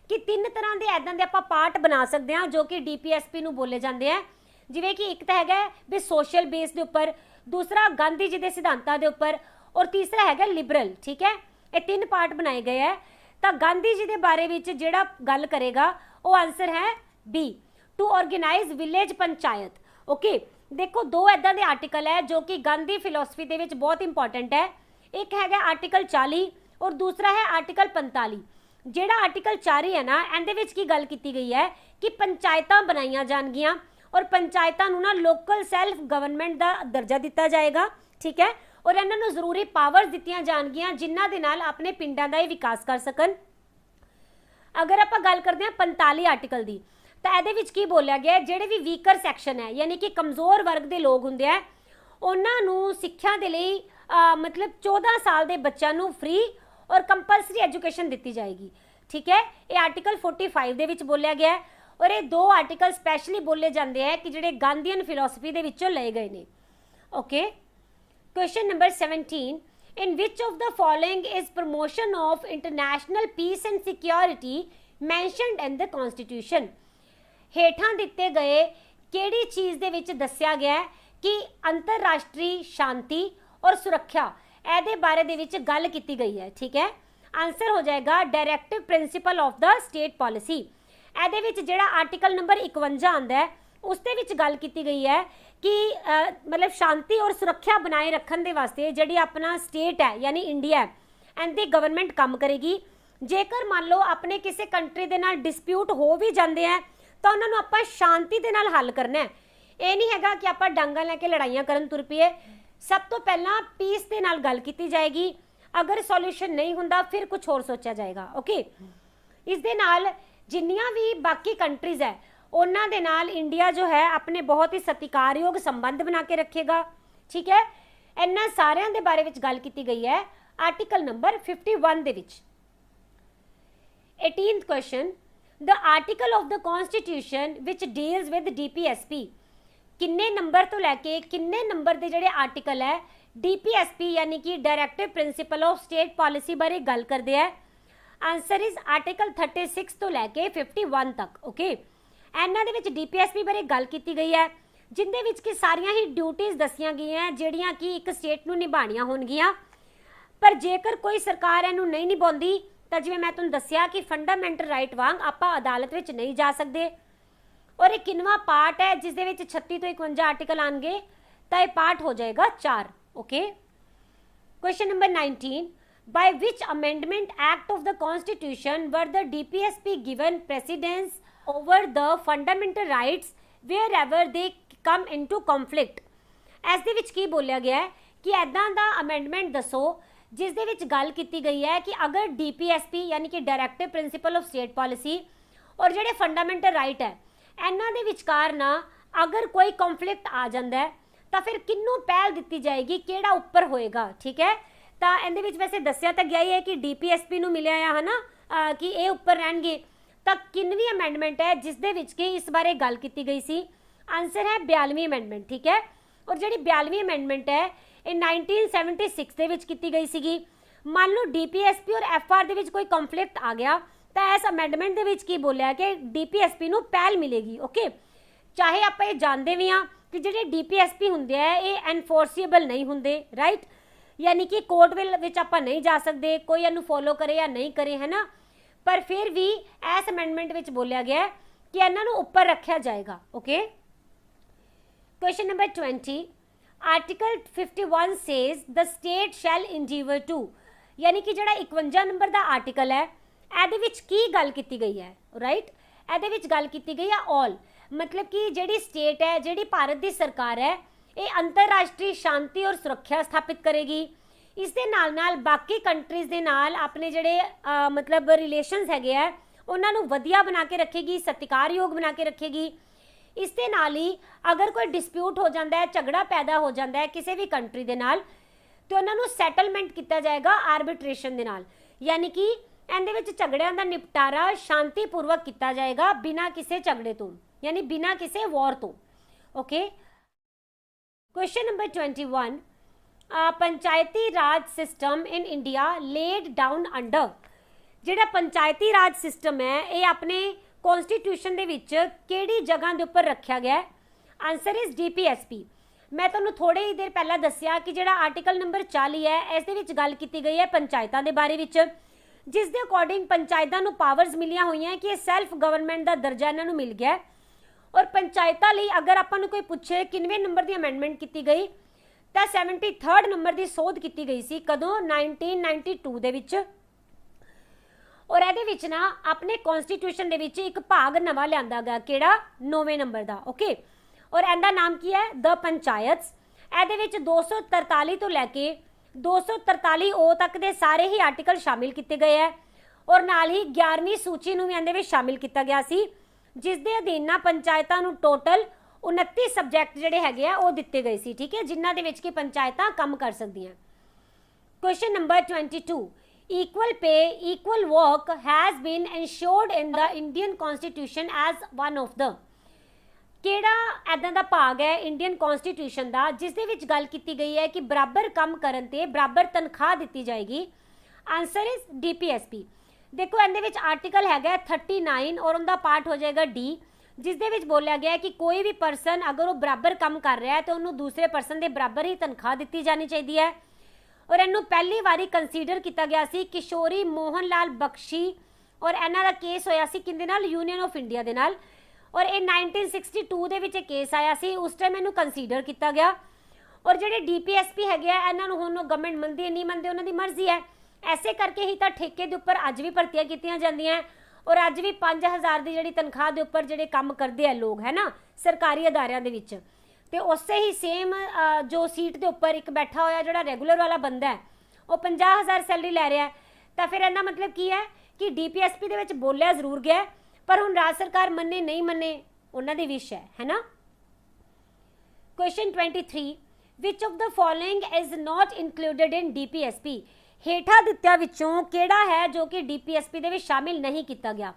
ਕਿ ਤਿੰਨ ਤਰ੍ਹਾਂ ਦੇ ਐਦਾਂ ਦੇ ਆਪਾਂ ਪਾਰਟ ਬਣਾ ਸਕਦੇ ਹਾਂ ਜੋ ਕਿ ਡੀਪੀਐਸਪੀ ਨੂੰ ਬੋਲੇ ਜਾਂਦੇ ਆ। ਜਿਵੇਂ ਕਿ ਇੱਕ ਤਾਂ ਹੈਗਾ ਵੀ ਸੋਸ਼ਲ ਬੇਸ ਦੇ ਉੱਪਰ, ਦੂਸਰਾ ਗਾਂਧੀ ਜੀ ਦੇ ਸਿਧਾਂਤਾਂ ਦੇ ਉੱਪਰ, ਔਰ ਤੀਸਰਾ ਹੈਗਾ ਲਿਬਰਲ। ਠੀਕ ਹੈ, ਇਹ ਤਿੰਨ ਪਾਰਟ ਬਣਾਏ ਗਏ ਹੈ। ਤਾਂ ਗਾਂਧੀ ਜੀ ਦੇ ਬਾਰੇ ਵਿੱਚ ਜਿਹੜਾ ਗੱਲ ਕਰੇਗਾ ਉਹ ਆਨਸਰ ਹੈ B, to organise village panchayat. Okay, ਦੇਖੋ ਦੋ ਐਦਾਂ ਦੇ ਆਰਟੀਕਲ ਹੈ ਜੋ ਕਿ ਗਾਂਧੀ ਫਿਲਾਸਫੀ ਦੇ ਵਿੱਚ ਬਹੁਤ ਇੰਪੋਰਟੈਂਟ ਹੈ। ਇੱਕ ਹੈਗਾ ਆਰਟੀਕਲ 40 ਔਰ ਦੂਸਰਾ ਹੈ ਆਰਟੀਕਲ 45। ਜਿਹੜਾ ਆਰਟੀਕਲ 40 ਹੈ ਨਾ, ਇਹਦੇ ਵਿੱਚ ਕੀ ਗੱਲ ਕੀਤੀ ਗਈ ਹੈ ਕਿ ਪੰਚਾਇਤਾਂ ਬਣਾਈਆਂ ਜਾਣਗੀਆਂ ਔਰ ਪੰਚਾਇਤਾਂ ਨੂੰ ਨਾ ਲੋਕਲ ਸੈਲਫ ਗਵਰਨਮੈਂਟ ਦਾ ਦਰਜਾ ਦਿੱਤਾ ਜਾਏਗਾ। ਠੀਕ ਹੈ, ਔਰ ਇਹਨਾਂ ਨੂੰ ਜ਼ਰੂਰੀ ਪਾਵਰਸ ਦਿੱਤੀਆਂ ਜਾਣਗੀਆਂ ਜਿਨ੍ਹਾਂ ਦੇ ਨਾਲ ਆਪਣੇ ਪਿੰਡਾਂ ਦਾ ਹੀ ਵਿਕਾਸ ਕਰ ਸਕਣ। ਅਗਰ ਆਪਾਂ ਗੱਲ ਕਰਦੇ ਹਾਂ 45 ਆਰਟੀਕਲ ਦੀ, ਤਾਂ ਇਹਦੇ ਵਿੱਚ ਕੀ ਬੋਲਿਆ ਗਿਆ, ਜਿਹੜੇ ਵੀ ਵੀਕਰ ਸੈਕਸ਼ਨ ਹੈ ਯਾਨੀ ਕਿ ਕਮਜ਼ੋਰ ਵਰਗ ਦੇ ਲੋਕ ਹੁੰਦੇ ਆ ਉਹਨਾਂ ਨੂੰ ਸਿੱਖਿਆ ਦੇ ਲਈ ਮਤਲਬ 14 ਸਾਲ ਦੇ ਬੱਚਿਆਂ ਨੂੰ ਫ੍ਰੀ ਔਰ ਕੰਪਲਸਰੀ ਐਜੂਕੇਸ਼ਨ ਦਿੱਤੀ ਜਾਏਗੀ। ਠੀਕ ਹੈ, ਇਹ ਆਰਟੀਕਲ 45 ਦੇ ਵਿੱਚ ਬੋਲਿਆ ਗਿਆ ਹੈ। ਔਰ ਇਹ ਦੋ ਆਰਟੀਕਲ ਸਪੈਸ਼ਲੀ ਬੋਲੇ ਜਾਂਦੇ ਹੈ ਕਿ ਜਿਹੜੇ ਗਾਂਧੀਅਨ ਫਿਲਾਸਫੀ ਦੇ ਵਿੱਚੋਂ ਲਏ ਗਏ ਨੇ। Okay, question number 17, in which of the following is promotion of international peace and security mentioned in the constitution? ਹੇਠਾਂ ਦਿੱਤੇ ਗਏ ਕਿਹੜੀ ਚੀਜ਼ ਦੇ ਵਿੱਚ ਦੱਸਿਆ ਗਿਆ ਕਿ ਅੰਤਰਰਾਸ਼ਟਰੀ ਸ਼ਾਂਤੀ ਔਰ ਸੁਰੱਖਿਆ ਇਹਦੇ ਬਾਰੇ ਦੇ ਵਿੱਚ ਗੱਲ ਕੀਤੀ ਗਈ ਹੈ। ਠੀਕ ਹੈ, ਆਨਸਰ ਹੋ ਜਾਏਗਾ directive principal of the state policy. ਇਹਦੇ ਵਿੱਚ ਜਿਹੜਾ ਆਰਟੀਕਲ ਨੰਬਰ 51 ਆਉਂਦਾ ਹੈ ਉਸ ਦੇ ਵਿੱਚ ਗੱਲ ਕੀਤੀ ਗਈ ਹੈ ਕਿ ਮਤਲਬ ਸ਼ਾਂਤੀ ਔਰ ਸੁਰੱਖਿਆ ਬਣਾਏ ਰੱਖਣ ਦੇ ਵਾਸਤੇ ਜਿਹੜੀ ਆਪਣਾ ਸਟੇਟ ਹੈ ਯਾਨੀ ਇੰਡੀਆ ਇਹਦੀ ਗਵਰਨਮੈਂਟ ਕੰਮ ਕਰੇਗੀ। ਜੇਕਰ ਮੰਨ ਲਓ ਆਪਣੇ ਕਿਸੇ ਕੰਟਰੀ ਦੇ ਨਾਲ ਡਿਸਪਿਊਟ ਹੋ ਵੀ ਜਾਂਦੇ ਆ ਤਾਂ ਉਹਨਾਂ ਨੂੰ ਆਪਾਂ ਸ਼ਾਂਤੀ ਦੇ ਨਾਲ ਹੱਲ ਕਰਨਾ ਹੈ। ਇਹ ਨਹੀਂ ਹੈਗਾ ਕਿ ਆਪਾਂ ਡਾਂਗਾ ਲੈ ਕੇ ਲੜਾਈਆਂ ਕਰਨ ਤੁਰ ਪਈਏ। ਸਭ ਤੋਂ ਪਹਿਲਾਂ ਪੀਸ ਦੇ ਨਾਲ ਗੱਲ ਕੀਤੀ ਜਾਏਗੀ। ਅਗਰ ਸੋਲੂਸ਼ਨ ਨਹੀਂ ਹੁੰਦਾ ਫਿਰ ਕੁਝ ਹੋਰ ਸੋਚਿਆ ਜਾਏਗਾ। ਓਕੇ, ਇਸ ਦੇ ਨਾਲ ਜਿੰਨੀਆਂ ਵੀ ਬਾਕੀ ਕੰਟਰੀਜ਼ ਹੈ ਉਹਨਾਂ ਦੇ ਨਾਲ ਇੰਡੀਆ ਜੋ ਹੈ ਆਪਣੇ ਬਹੁਤ ਹੀ ਸਤਿਕਾਰਯੋਗ ਸੰਬੰਧ ਬਣਾ ਕੇ ਰੱਖੇਗਾ। ਠੀਕ ਹੈ, ਇਹਨਾਂ ਸਾਰਿਆਂ ਦੇ ਬਾਰੇ ਵਿੱਚ ਗੱਲ ਕੀਤੀ ਗਈ ਹੈ ਆਰਟੀਕਲ ਨੰਬਰ 51 ਦੇ ਵਿੱਚ। 18th question, the article of the constitution which deals with DPSP ਕਿੰਨੇ ਨੰਬਰ ਤੋਂ ਲੈ ਕੇ ਕਿੰਨੇ ਨੰਬਰ ਦੇ ਜਿਹੜੇ ਆਰਟੀਕਲ ਹੈ DPSP ਯਾਨੀ ਕਿ directive principal of state policy ਬਾਰੇ ਗੱਲ ਕਰਦੇ ਹੈ। ਆਨਸਰ ਇਜ਼ ਆਰਟੀਕਲ 36 ਤੋਂ ਲੈ ਕੇ 51 ਤੱਕ। ਓਕੇ, ਇਹਨਾਂ ਦੇ ਵਿੱਚ DPSP ਬਾਰੇ ਗੱਲ ਕੀਤੀ ਗਈ ਹੈ ਜਿੰਦੇ ਵਿੱਚ ਕਿ ਸਾਰੀਆਂ ਹੀ ਡਿਊਟੀਆਂ ਦੱਸੀਆਂ ਗਈਆਂ ਜਿਹੜੀਆਂ ਕਿ ਇੱਕ ਸਟੇਟ ਨੂੰ ਨਿਭਾਣੀਆਂ ਹੋਣਗੀਆਂ। ਪਰ ਜੇਕਰ ਕੋਈ ਸਰਕਾਰ ਇਹਨੂੰ ਨਹੀਂ ਨਿਭਾਉਂਦੀ ਤਾਂ ਜਿਵੇਂ ਮੈਂ ਤੁਹਾਨੂੰ ਦੱਸਿਆ ਕਿ ਫੰਡਾਮੈਂਟਲ ਰਾਈਟ ਵਾਂਗ ਆਪਾਂ ਅਦਾਲਤ ਵਿੱਚ ਨਹੀਂ ਜਾ ਸਕਦੇ। ਔਰ ਇਹ ਕਿੰਨਵਾਂ ਪਾਰਟ ਹੈ ਜਿਸ ਦੇ ਵਿੱਚ 36 ਤੋਂ 51 ਆਰਟੀਕਲ ਆਣਗੇ ਤਾਂ ਇਹ ਪਾਰਟ ਹੋ ਜਾਏਗਾ 4। Okay, question number 19, by which amendment act of the constitution were the DPSP given precedence over the fundamental rights wherever they come into conflict? ਇਸ ਦੇ ਵਿੱਚ ਕੀ ਬੋਲਿਆ ਗਿਆ ਹੈ ਕਿ ਐਦਾਂ ਦਾ ਅਮੈਂਡਮੈਂਟ ਦੱਸੋ ਜਿਸ ਦੇ ਵਿੱਚ ਗੱਲ ਕੀਤੀ ਗਈ ਹੈ ਕਿ ਅਗਰ DPSP ਯਾਨੀ ਕਿ directive principal of state policy ਔਰ ਜਿਹੜੇ ਫੰਡਾਮੈਂਟਲ ਰਾਈਟ ਹੈ ਇਹਨਾਂ ਦੇ ਵਿਚਕਾਰ ਨਾ ਅਗਰ ਕੋਈ ਕੰਫਲਿਕਟ ਆ ਜਾਂਦਾ ਹੈ ਤਾਂ ਫਿਰ ਕਿਹਨੂੰ ਪਹਿਲ ਦਿੱਤੀ ਜਾਏਗੀ, ਕਿਹੜਾ ਉੱਪਰ ਹੋਏਗਾ। ਠੀਕ ਹੈ, ਤਾਂ ਇਹਦੇ ਵਿੱਚ ਵੈਸੇ ਦੱਸਿਆ ਤਾਂ ਗਿਆ ਹੀ ਹੈ ਕਿ DPSP ਨੂੰ ਮਿਲਿਆ ਆ ਹੈ ਨਾ ਕਿ ਇਹ ਉੱਪਰ ਰਹਿਣਗੇ। ਤਾਂ ਕਿੰਨਵੀਂ ਅਮੈਂਡਮੈਂਟ ਹੈ ਜਿਸ ਦੇ ਵਿੱਚ ਕਿ ਇਸ ਬਾਰੇ ਗੱਲ ਕੀਤੀ ਗਈ ਸੀ? ਆਨਸਰ ਹੈ 42ਵੀਂ ਅਮੈਂਡਮੈਂਟ। ਠੀਕ ਹੈ, ਔਰ ਜਿਹੜੀ 42ਵੀਂ ਅਮੈਂਡਮੈਂਟ ਹੈ ਇਹ 1976 ਦੇ ਵਿੱਚ ਕੀਤੀ ਗਈ ਸੀਗੀ। ਮੰਨ ਲਓ DPSP ਔਰ FR ਦੇ ਵਿੱਚ ਕੋਈ ਕੰਫਲਿਕਟ ਆ ਗਿਆ ਤਾਂ ਇਸ ਅਮੈਂਡਮੈਂਟ ਦੇ ਵਿੱਚ ਕੀ ਬੋਲਿਆ ਕਿ DPSP ਨੂੰ ਪਹਿਲ ਮਿਲੇਗੀ। ਓਕੇ, ਚਾਹੇ ਆਪਾਂ ਇਹ ਜਾਣਦੇ ਵੀ ਹਾਂ ਕਿ ਜਿਹੜੇ DPSP ਹੁੰਦੇ ਆ ਇਹ ਐਨਫੋਰਸੀਬਲ ਨਹੀਂ ਹੁੰਦੇ, ਰਾਈਟ, ਯਾਨੀ ਕਿ ਕੋਰਟ ਵਿੱਚ ਆਪਾਂ ਨਹੀਂ ਜਾ ਸਕਦੇ ਕੋਈ ਇਹਨੂੰ ਫੋਲੋ ਕਰੇ ਜਾਂ ਨਹੀਂ ਕਰੇ, ਹੈ ਨਾ। ਪਰ ਫਿਰ ਵੀ ਇਸ ਅਮੈਂਡਮੈਂਟ ਵਿੱਚ ਬੋਲਿਆ ਗਿਆ ਕਿ ਇਹਨਾਂ ਨੂੰ ਉੱਪਰ ਰੱਖਿਆ ਜਾਏਗਾ। Okay, question number 20, article 51 says the state shall endeavour to ਯਾਨੀ ਕਿ ਜਿਹੜਾ 51 ਨੰਬਰ ਦਾ ਆਰਟੀਕਲ ਹੈ ਇਹਦੇ ਵਿੱਚ ਕੀ ਗੱਲ ਕੀਤੀ ਗਈ ਹੈ, ਰਾਈਟ। ਇਹਦੇ ਵਿੱਚ ਗੱਲ ਕੀਤੀ ਗਈ ਹੈ ਆਲ, ਮਤਲਬ ਕਿ ਜਿਹੜੀ ਸਟੇਟ ਹੈ, ਜਿਹੜੀ ਭਾਰਤ ਦੀ ਸਰਕਾਰ ਹੈ, ਇਹ ਅੰਤਰਰਾਸ਼ਟਰੀ ਸ਼ਾਂਤੀ ਔਰ ਸੁਰੱਖਿਆ ਸਥਾਪਿਤ ਕਰੇਗੀ। इस दे नाल बाकी कंट्रीज़ दे नाल अपने जिहड़े मतलब रिलेशनस हैगे आ उन्हां नूं वधिया बना के रखेगी, सत्कारयोग बना के रखेगी। इस दे नाल ही अगर कोई डिस्प्यूट हो जाता है, झगड़ा पैदा हो जाता है किसी भी कंट्री दे नाल, तो उन्हां नूं सैटलमेंट किया जाएगा आर्बिट्रेशन दे नाल, यानी कि इहदे विच झगड़ियां दा निपटारा शांतिपूर्वक किया जाएगा बिना किसी झगड़े तो, यानी बिना किसी वॉर तो। Okay, question number 21, Panchayati Raj system in India laid down under. जिहड़ा पंचायती राज सिस्टम है ये अपने कॉन्स्टिट्यूशन दे विच किहड़ी जगह दे उपर रखा गया है? Answer is DPSP। मैं तुहानूं थोड़े ही देर पहला दस्सिया कि जिहड़ा आर्टिकल नंबर 40 है इस दे विच गल कीती गई है पंचायतां दे बारे विच, जिस दे अकॉर्डिंग पंचायतां नूं पावर्स मिलियां होईयां कि सैल्फ गवर्नमेंट का दर्जा इन्हां नूं मिल गया है। और पंचायतां लई अगर आपां नूं कोई पुछे किनवें नंबर की अमेंडमेंट की गई, तो 73rd नंबर की सोध की गई सी। कदों? 1992 दे विच। और ये विच ना अपने कॉन्स्टिट्यूशन दे विच एक भाग नवा लिया गया, किहड़ा? 9वें नंबर का। ओके, और इहदा नाम की है? द पंचायत्स। ये विच 243 तो लैके 243 तक के सारे ही आर्टिकल शामिल किए गए हैं, और नाल ही 11वीं सूची नूं भी इहदे विच शामिल किया गया सी, जिस दे अधीन ना पंचायतां नूं टोटल 29 सबजैक्ट जिहड़े हैगे आ वो दिते गए सी। ठीक है, जिन्हां दे विच कि पंचायतां काम कर सकदियां। Question number 22, equal pay equal work has been ensured in the Indian constitution as one of the. किहड़ा ऐदां दा भाग है इंडियन कॉन्स्टिट्यूशन का जिस दे विच गल कीती गई है कि बराबर काम करन ते बराबर तनख्वाह दी जाएगी? Answer is DPSP। देखो इहदे विच आर्टिकल हैगा 39 और उनका पार्ट हो जाएगा D, जिस दे विच बोलिया गया है कि कोई भी परसन अगर वो बराबर काम कर रहा है तो उन्होंने दूसरे परसन के बराबर ही तनख्वाह दी जानी चाहिए है। और इनू पहली बारी कंसीडर किया गया सी किशोरी मोहन लाल बख्शी, और इन्हां दा केस होया सी किंदे नाल? यूनियन ऑफ इंडिया दे नाल। और ये 1962 दे विच केस आया सी, उस टाइम इनू कंसीडर किया गया। और जिहड़े DPSP हैगे आ इन्हां नूं हुण गवर्नमेंट मनदी है नहीं मनदी उन्हां दी मर्जी है। ऐसे करके ही तो ठेके के उपर अज भी भर्तियां कीतियां जांदियां, और अज भी 5000 की जिहड़ी तनख्वाह के उपर जिहड़े काम करते हैं लोग है ना सरकारी अदारियां दे विच, ते उससे ही सेम जो सीट के उपर एक बैठा होया जो रेगूलर वाला बंदा है वो 50,000 सैलरी लै रहा है। तो फिर इहदा मतलब की है कि DPSP दे विच बोलिया जरूर गया, पर हुण राज सरकार मन्ने नहीं मन्ने उन्हां दी विश है ना। Question 23, which of the following is not included in DPSP। हेठा दित्तिया विचों किहड़ा है जो कि DPSP दे विच शामिल नहीं किया गया?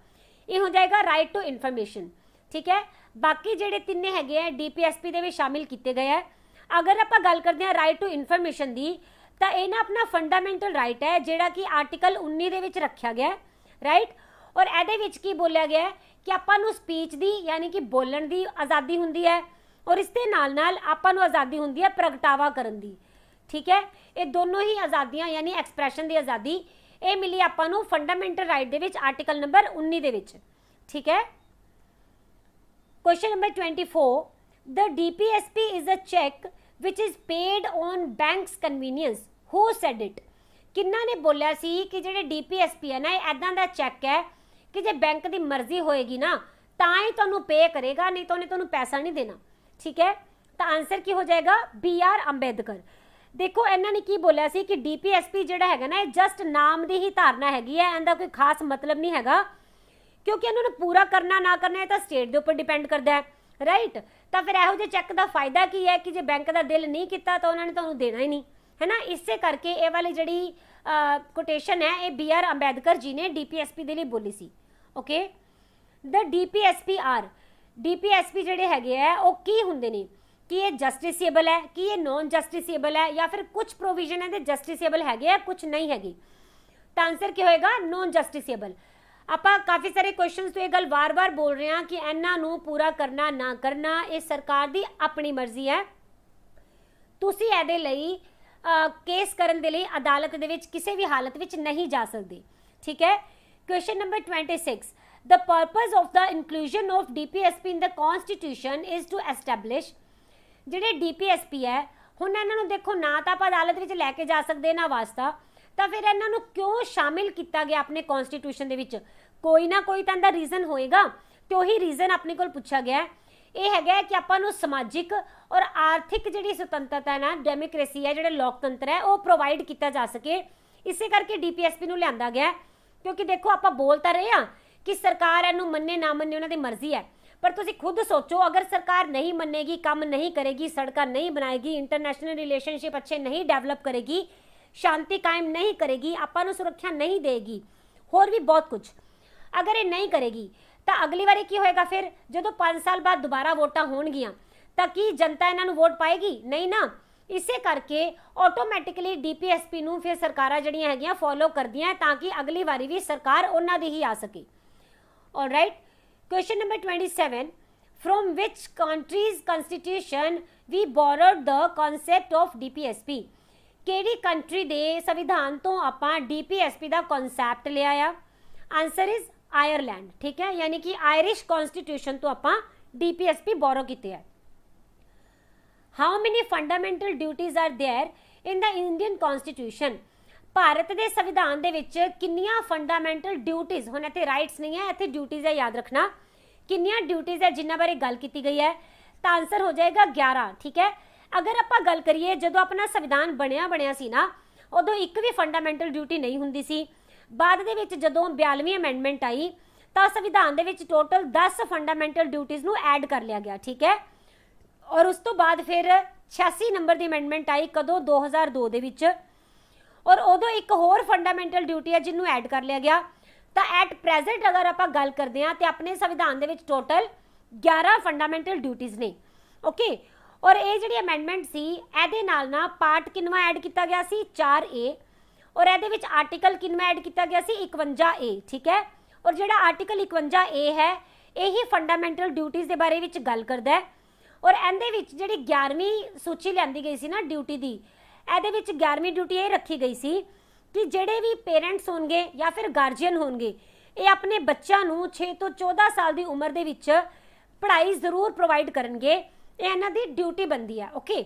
ये हो जाएगा राइट टू इन्फॉर्मेशन। ठीक है, बाकी जिहड़े तिन्ने हैगे आ DPSP दे विच शामिल किए गए हैं। अगर आप गल करते हैं राइट टू इन्फॉर्मेशन की, तो यह ना अपना फंडामेंटल राइट है जिहड़ा कि आर्टिकल 19 दे विच रखा गया है, राइट। और ये विच की बोलिया गया है कि आपां नूं स्पीच की यानी कि बोलण की आज़ादी हुंदी है, और इस दे नाल नाल आपां नूं आज़ादी हुंदी है प्रगटावा करन दी। ठीक है, ये दोनों ही आज़ादियां यानी एक्सप्रैशन की आज़ादी ये मिली आपां नूं फंडामेंटल राइट दे विच आर्टिकल नंबर 19 दे विच। ठीक है, question number 24, the DPSP is a cheque which is paid on banks convenience, who said it. किन्ना ने बोलिया सी कि जिहड़े DPSP है ना इदां दा चेक है कि जे बैंक की मर्जी होएगी ना तां ही तुहानूं पे करेगा, नहीं तो उन्हें तुहानूं पैसा नहीं देना। ठीक है, तो आंसर की हो जाएगा BR अंबेडकर। देखो इन्होंने की बोलिया सी कि DPSP जिहड़ा हैगा ना जस्ट नाम की ही धारणा हैगी है, इहदा कोई खास मतलब नहीं हैगा, क्योंकि इन्होंने पूरा करना ना करना है तो स्टेट के उपर डिपेंड करता है, राइट। तो फिर यहो जे चैक का फायदा की है कि जो बैंक का दिल नहीं किया तो उन्होंने तुहानूं देना ही नहीं है ना। इसे करके ये वाली जिहड़ी कोटेशन है ये BR अंबेडकर जी ने DPSP के लिए बोली सी। ओके, द DPSP जिहड़े हैगे है वो की हुंदे ने, कि ये जस्टिसेबल है, कि ये नॉन जस्टिसेबल है, या फिर कुछ प्रोविजन है जस्टिसेबल है कुछ नहीं हैगी। तो आंसर क्या होएगा? Non justiciable. आप काफ़ी सारे क्वेश्चन तो ये गल बार बार बोल रहे हैं कि इन्हों पूरा करना ना करना ये सरकार की अपनी मर्जी है, तुसी इहदे लई केस करन दे लई अदालत दे विच किसी भी हालत विच नहीं जा सकते। ठीक है, question number 26, the purpose of the inclusion of DPSP in the constitution is to establish. जिहड़े DPSP है हुण इन्हों देखो ना तो आप अदालत विच लैके जा सकते ना वास्ता, तो फिर इन्हों क्यों शामिल किया गया अपने कॉन्स्टिट्यूशन दे विच? कोई ना कोई तो रीजन होएगा, तो ही रीजन अपने को पूछा गया है। ਇਹ ਹੈਗਾ ਕਿ ਆਪਾਂ ਨੂੰ ਸਮਾਜਿਕ ਔਰ ਆਰਥਿਕ ਜਿਹੜੀ ਸੁਤੰਤਰਤਾ ਹੈ ਨਾ, ਡੈਮੋਕ੍ਰੇਸੀ ਹੈ, ਜਿਹੜਾ ਲੋਕਤੰਤਰ ਹੈ, ਉਹ ਪ੍ਰੋਵਾਈਡ ਕੀਤਾ ਜਾ ਸਕੇ। ਇਸੇ ਕਰਕੇ DPSP ਨੂੰ ਲਿਆਂਦਾ ਗਿਆ, ਕਿਉਂਕਿ ਦੇਖੋ ਆਪਾਂ ਬੋਲ ਤਾਂ ਰਹੇ ਹਾਂ ਕਿ ਸਰਕਾਰ ਇਹਨੂੰ ਮੰਨੇ ਨਾ ਮੰਨੇ ਉਹਨਾਂ ਦੀ ਮਰਜ਼ੀ ਹੈ, ਪਰ ਤੁਸੀਂ ਖੁਦ ਸੋਚੋ, ਅਗਰ ਸਰਕਾਰ ਨਹੀਂ ਮੰਨੇਗੀ, ਕੰਮ ਨਹੀਂ ਕਰੇਗੀ, ਸੜਕਾਂ ਨਹੀਂ ਬਣਾਏਗੀ, ਇੰਟਰਨੈਸ਼ਨਲ ਰਿਲੇਸ਼ਨਸ਼ਿਪ ਅੱਛੇ ਨਹੀਂ ਡਿਵੈਲਪ ਕਰੇਗੀ, शांति कायम नहीं करेगी, ਆਪਾਂ ਨੂੰ ਸੁਰੱਖਿਆ नहीं देगी, ਹੋਰ भी बहुत कुछ अगर ये नहीं करेगी ਤਾਂ ਅਗਲੀ ਵਾਰੀ ਕੀ ਹੋਏਗਾ? ਫਿਰ ਜਦੋਂ 5 ਸਾਲ ਬਾਅਦ ਦੁਬਾਰਾ ਵੋਟਾਂ ਹੋਣਗੀਆਂ ਤਾਂ ਕੀ ਜਨਤਾ ਇਹਨਾਂ ਨੂੰ ਵੋਟ ਪਾਏਗੀ? ਨਹੀਂ ਨਾ। ਇਸੇ ਕਰਕੇ ਆਟੋਮੈਟਿਕਲੀ DPSP ਨੂੰ ਫਿਰ ਸਰਕਾਰਾਂ ਜਿਹੜੀਆਂ ਹੈਗੀਆਂ ਫੋਲੋ ਕਰਦੀਆਂ ਤਾਂ ਕਿ ਅਗਲੀ ਵਾਰੀ ਵੀ ਸਰਕਾਰ ਉਹਨਾਂ ਦੀ ਹੀ ਆ ਸਕੇ। All right, question number 27, from which country's constitution we borrowed the concept of DPSP? ਕਿਹੜੀ ਕੰਟਰੀ ਦੇ ਸੰਵਿਧਾਨ ਤੋਂ ਆਪਾਂ DPSP ਦਾ ਕਨਸੈਪਟ ਲਿਆ ਆ? Answer is Ireland. ਠੀਕ ਹੈ, ਯਾਨੀ ਕਿ ਆਇਰਿਸ਼ ਕਨਸਟੀਟਿਊਸ਼ਨ ਤੋਂ ਆਪਾਂ DPSP ਬੋਰੋ ਕੀਤੇ ਆ। How many fundamental duties are there in the Indian constitution? Bharat ਦੇ ਸੰਵਿਧਾਨ ਦੇ ਵਿੱਚ ਕਿੰਨੀਆਂ ਫੰਡਾਮੈਂਟਲ ਡਿਊਟੀਜ਼, ਹੁਣ ਇੱਥੇ ਰਾਈਟਸ ਨਹੀਂ ਹੈ, ਇੱਥੇ ਡਿਊਟੀਜ਼ ਹੈ, ਯਾਦ ਰੱਖਣਾ। ਕਿੰਨੀਆਂ ਡਿਊਟੀਜ਼ ਹੈ ਜਿਨ੍ਹਾਂ ਬਾਰੇ ਗੱਲ ਕੀਤੀ ਗਈ ਹੈ? ਤਾਂ ਆਨਸਰ ਹੋ ਜਾਏਗਾ 11। ਠੀਕ ਹੈ, अगर आप गल करिए जो अपना संविधान बनया सी ना, उदों एक भी फंडामेंटल ड्यूटी नहीं हुंदी सी। बाद दे विच जदों 42वीं अमेंडमेंट आई तो संविधान दे विच टोटल 10 फंडामेंटल ड्यूटीज़ नूं ऐड कर लिया गया। ठीक है, और उस तो बाद फिर 86 नंबर की अमेंडमेंट आई कदों 2002 दे विच, और उदों एक होर फंडामेंटल ड्यूटी है जिन्हों ऐड कर लिया गया। तो एट प्रेजेंट अगर आप गल करते हैं तो अपने संविधान दे विच टोटल 11 फंडामेंटल ड्यूटीज़ ने। ओके, और ये जी अमेंडमेंट सी एदे नाल ना पार्ट किनवा ऐड किया गया सी? 4A, और ये आर्टिकल किनवा ऐड किया गया सी? 51A। ठीक है, और जो आर्टिकल 51A है यही फंडामेंटल ड्यूटीज़ के बारे में गल करता है। और इहदे जी 11वीं सूची लियाती गई सी ना ड्यूटी की, ये 11वीं ड्यूटी ये रखी गई सी कि जोड़े भी पेरेंट्स होंगे या फिर गार्जियन होंगे, ये अपने बच्चों को 6 तो 14 साल की उम्र के विच पढ़ाई जरूर प्रोवाइड करेंगे, इन्हां दी ड्यूटी बनती है। ओके,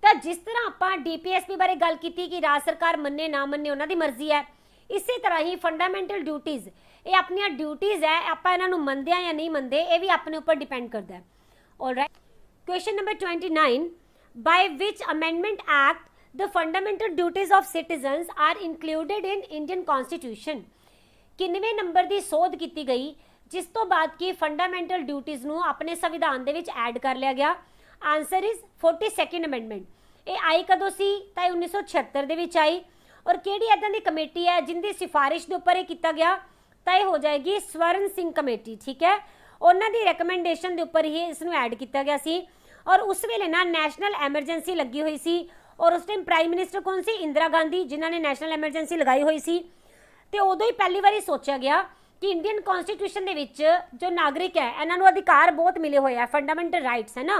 तो जिस तरह आप DPSP बारे गल की कि राज सरकार मन्ने ना मन्ने उन्हां दी मर्जी है, इसी तरह ही फंडामेंटल ड्यूटीज़ ये अपनी ड्यूटीज़ है, आप इन्हां नूं मनदे या नहीं मनदे ये भी अपने ऊपर डिपेंड करता है। Alright, question number 29, by which amendment act the fundamental duties of citizens are included in Indian constitution? किन्नवें नंबर की सोध की गई जिस तो बाद की फंडामेंटल ड्यूटीज़ नूं अपने संविधान दे विच ऐड कर लिया गया? Answer is 42nd amendment. ये आई कदों सी? तो 1976 दे विच आई। और किहड़ी इदां दी कमेटी है जिंदी सिफारिश के उपर किया गया? तो यह हो जाएगी स्वर्ण सिंह कमेटी। ठीक है, उन्हां दी रिकमेंडेशन के उपर ही इसनूं ऐड किया गया सी। और उस वेले ना नैशनल एमरजेंसी लगी हुई सी, और उस टाइम प्राइम मिनिस्टर कौन सी? इंदिरा गांधी, जिन्हों ने नैशनल एमरजेंसी लगाई हुई सी। तो उदों ही पहली बारी सोचा गया कि इंडियन कॉन्स्टिट्यूशन के विच जो नागरिक है इन्हों अधिकार बहुत मिले हुए हैं, फंडामेंटल राइट्स है ना,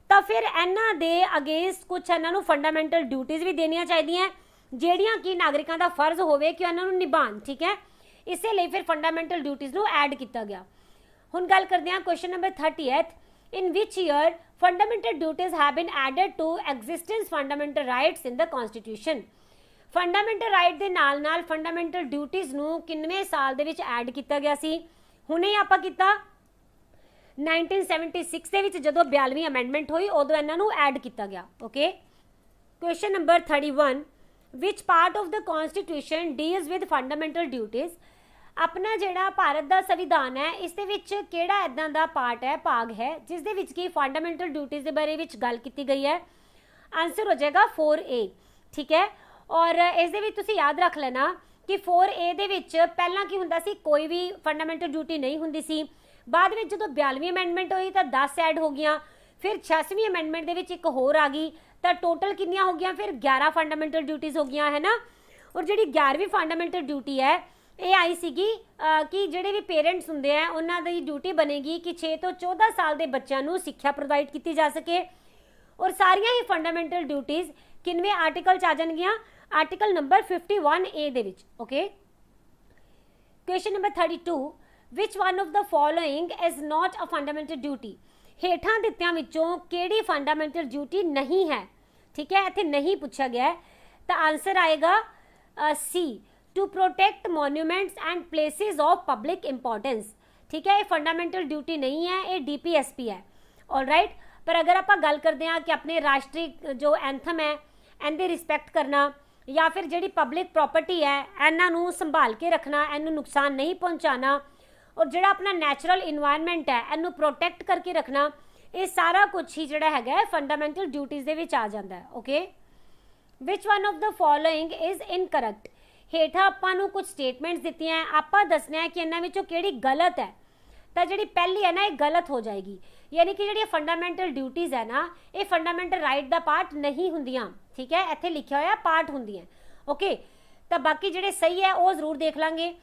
तो फिर इन्हों दे अगेंस्ट कुछ इन्हों फंडामेंटल ड्यूटीज़ भी देनिया चाहिए ਜਿਹੜੀਆਂ कि नागरिकों का फर्ज होवे कि उन्होंने निभान। ठीक है, इसलिए फिर फंडामेंटल ड्यूटीज़ नूं ऐड किया गया। हुण गल करते हैं question number 30th, in which year fundamental duties have been added to existence fundamental rights in the constitution? Fundamental right के नाल नाल फंडामेंटल ड्यूटीज़ नूं किन्नवें साल दे विच ऐड किया गया सी? हुणे आपां कीता 1976 दे विच जदों 42वीं अमेंडमेंट हुई उदों इन्हां नूं ऐड किया गया। Okay, question number 31, which part of the constitution deals with fundamental duties? अपना जिहड़ा भारत का संविधान है इस दे विच किहड़ा इदां दा पार्ट है, भाग है जिस दे विच कि फंडामेंटल ड्यूटीज़ के बारे में गल की गई है? आंसर हो जाएगा 4A। ठीक है, और इस दे विच तुसीं याद रख लेना कि 4A दे विच पहलां की हुंदा सी? कोई भी फंडामेंटल ड्यूटी नहीं हुंदी सी। बाद में जो 42वीं अमेंडमेंट हुई तो 10 ऐड हो गई, फिर 86वीं अमेंडमेंट दे विच एक होर आ गई, तो टोटल कितनियां हो गई? फिर 11 फंडामेंटल ड्यूटीज़ हो गई है ना। और जी 11वीं फंडामेंटल ड्यूटी है ये आई सीगी कि जोड़े भी पेरेंट्स होंगे हैं उन्होंने ड्यूटी बनेगी कि 6 तो 14 साल के बच्चों को सिक्ख्या प्रोवाइड की जा सके। और सारिया ही फंडामेंटल ड्यूटीज़ किनवे आर्टिकल आ जाएगियां? आर्टिकल नंबर 51A दे विच। Okay, question number 32, which one of the following is not a fundamental duty? हेठां दित्तियां विचों किहड़ी फंडामेंटल ड्यूटी नहीं है? ठीक है, इत्थे नहीं पूछा गया है, तो आंसर आएगा C, to protect monuments and places of public importance. ठीक है, ये फंडामेंटल ड्यूटी नहीं है, ये DPSP है। ऑलराइट, पर अगर आप गल करते हैं कि अपने राष्ट्रीय जो एंथम है इनकी रिस्पैक्ट करना या फिर जी पब्लिक प्रॉपर्टी है इन्हों संभाल के रखना, इनू नुकसान नहीं पहुँचाना, और जोड़ा अपना नैचुरल इन्वायरमेंट है इनू प्रोटैक्ट करके रखना, ये सारा कुछ ही जोड़ा है फंडामेंटल ड्यूटीज़ दे विच आ जाता है। Okay, which one of the following is incorrect. हेठा आपां कुछ स्टेटमेंट्स दित्ती हैं, आपां दसना है कि इन्हां विचों किहड़ी गलत है। तो जी पहली है ना, ये गलत हो जाएगी, यानी कि जी फंडामेंटल ड्यूटीज़ है ना, ये फंडामेंटल राइट का पार्ट नहीं होंदियां। ठीक है, इत्थे लिखा होया पार्ट होंदियां। ओके, तो बाकी जिहड़े सही है वो जरूर देख लांगे।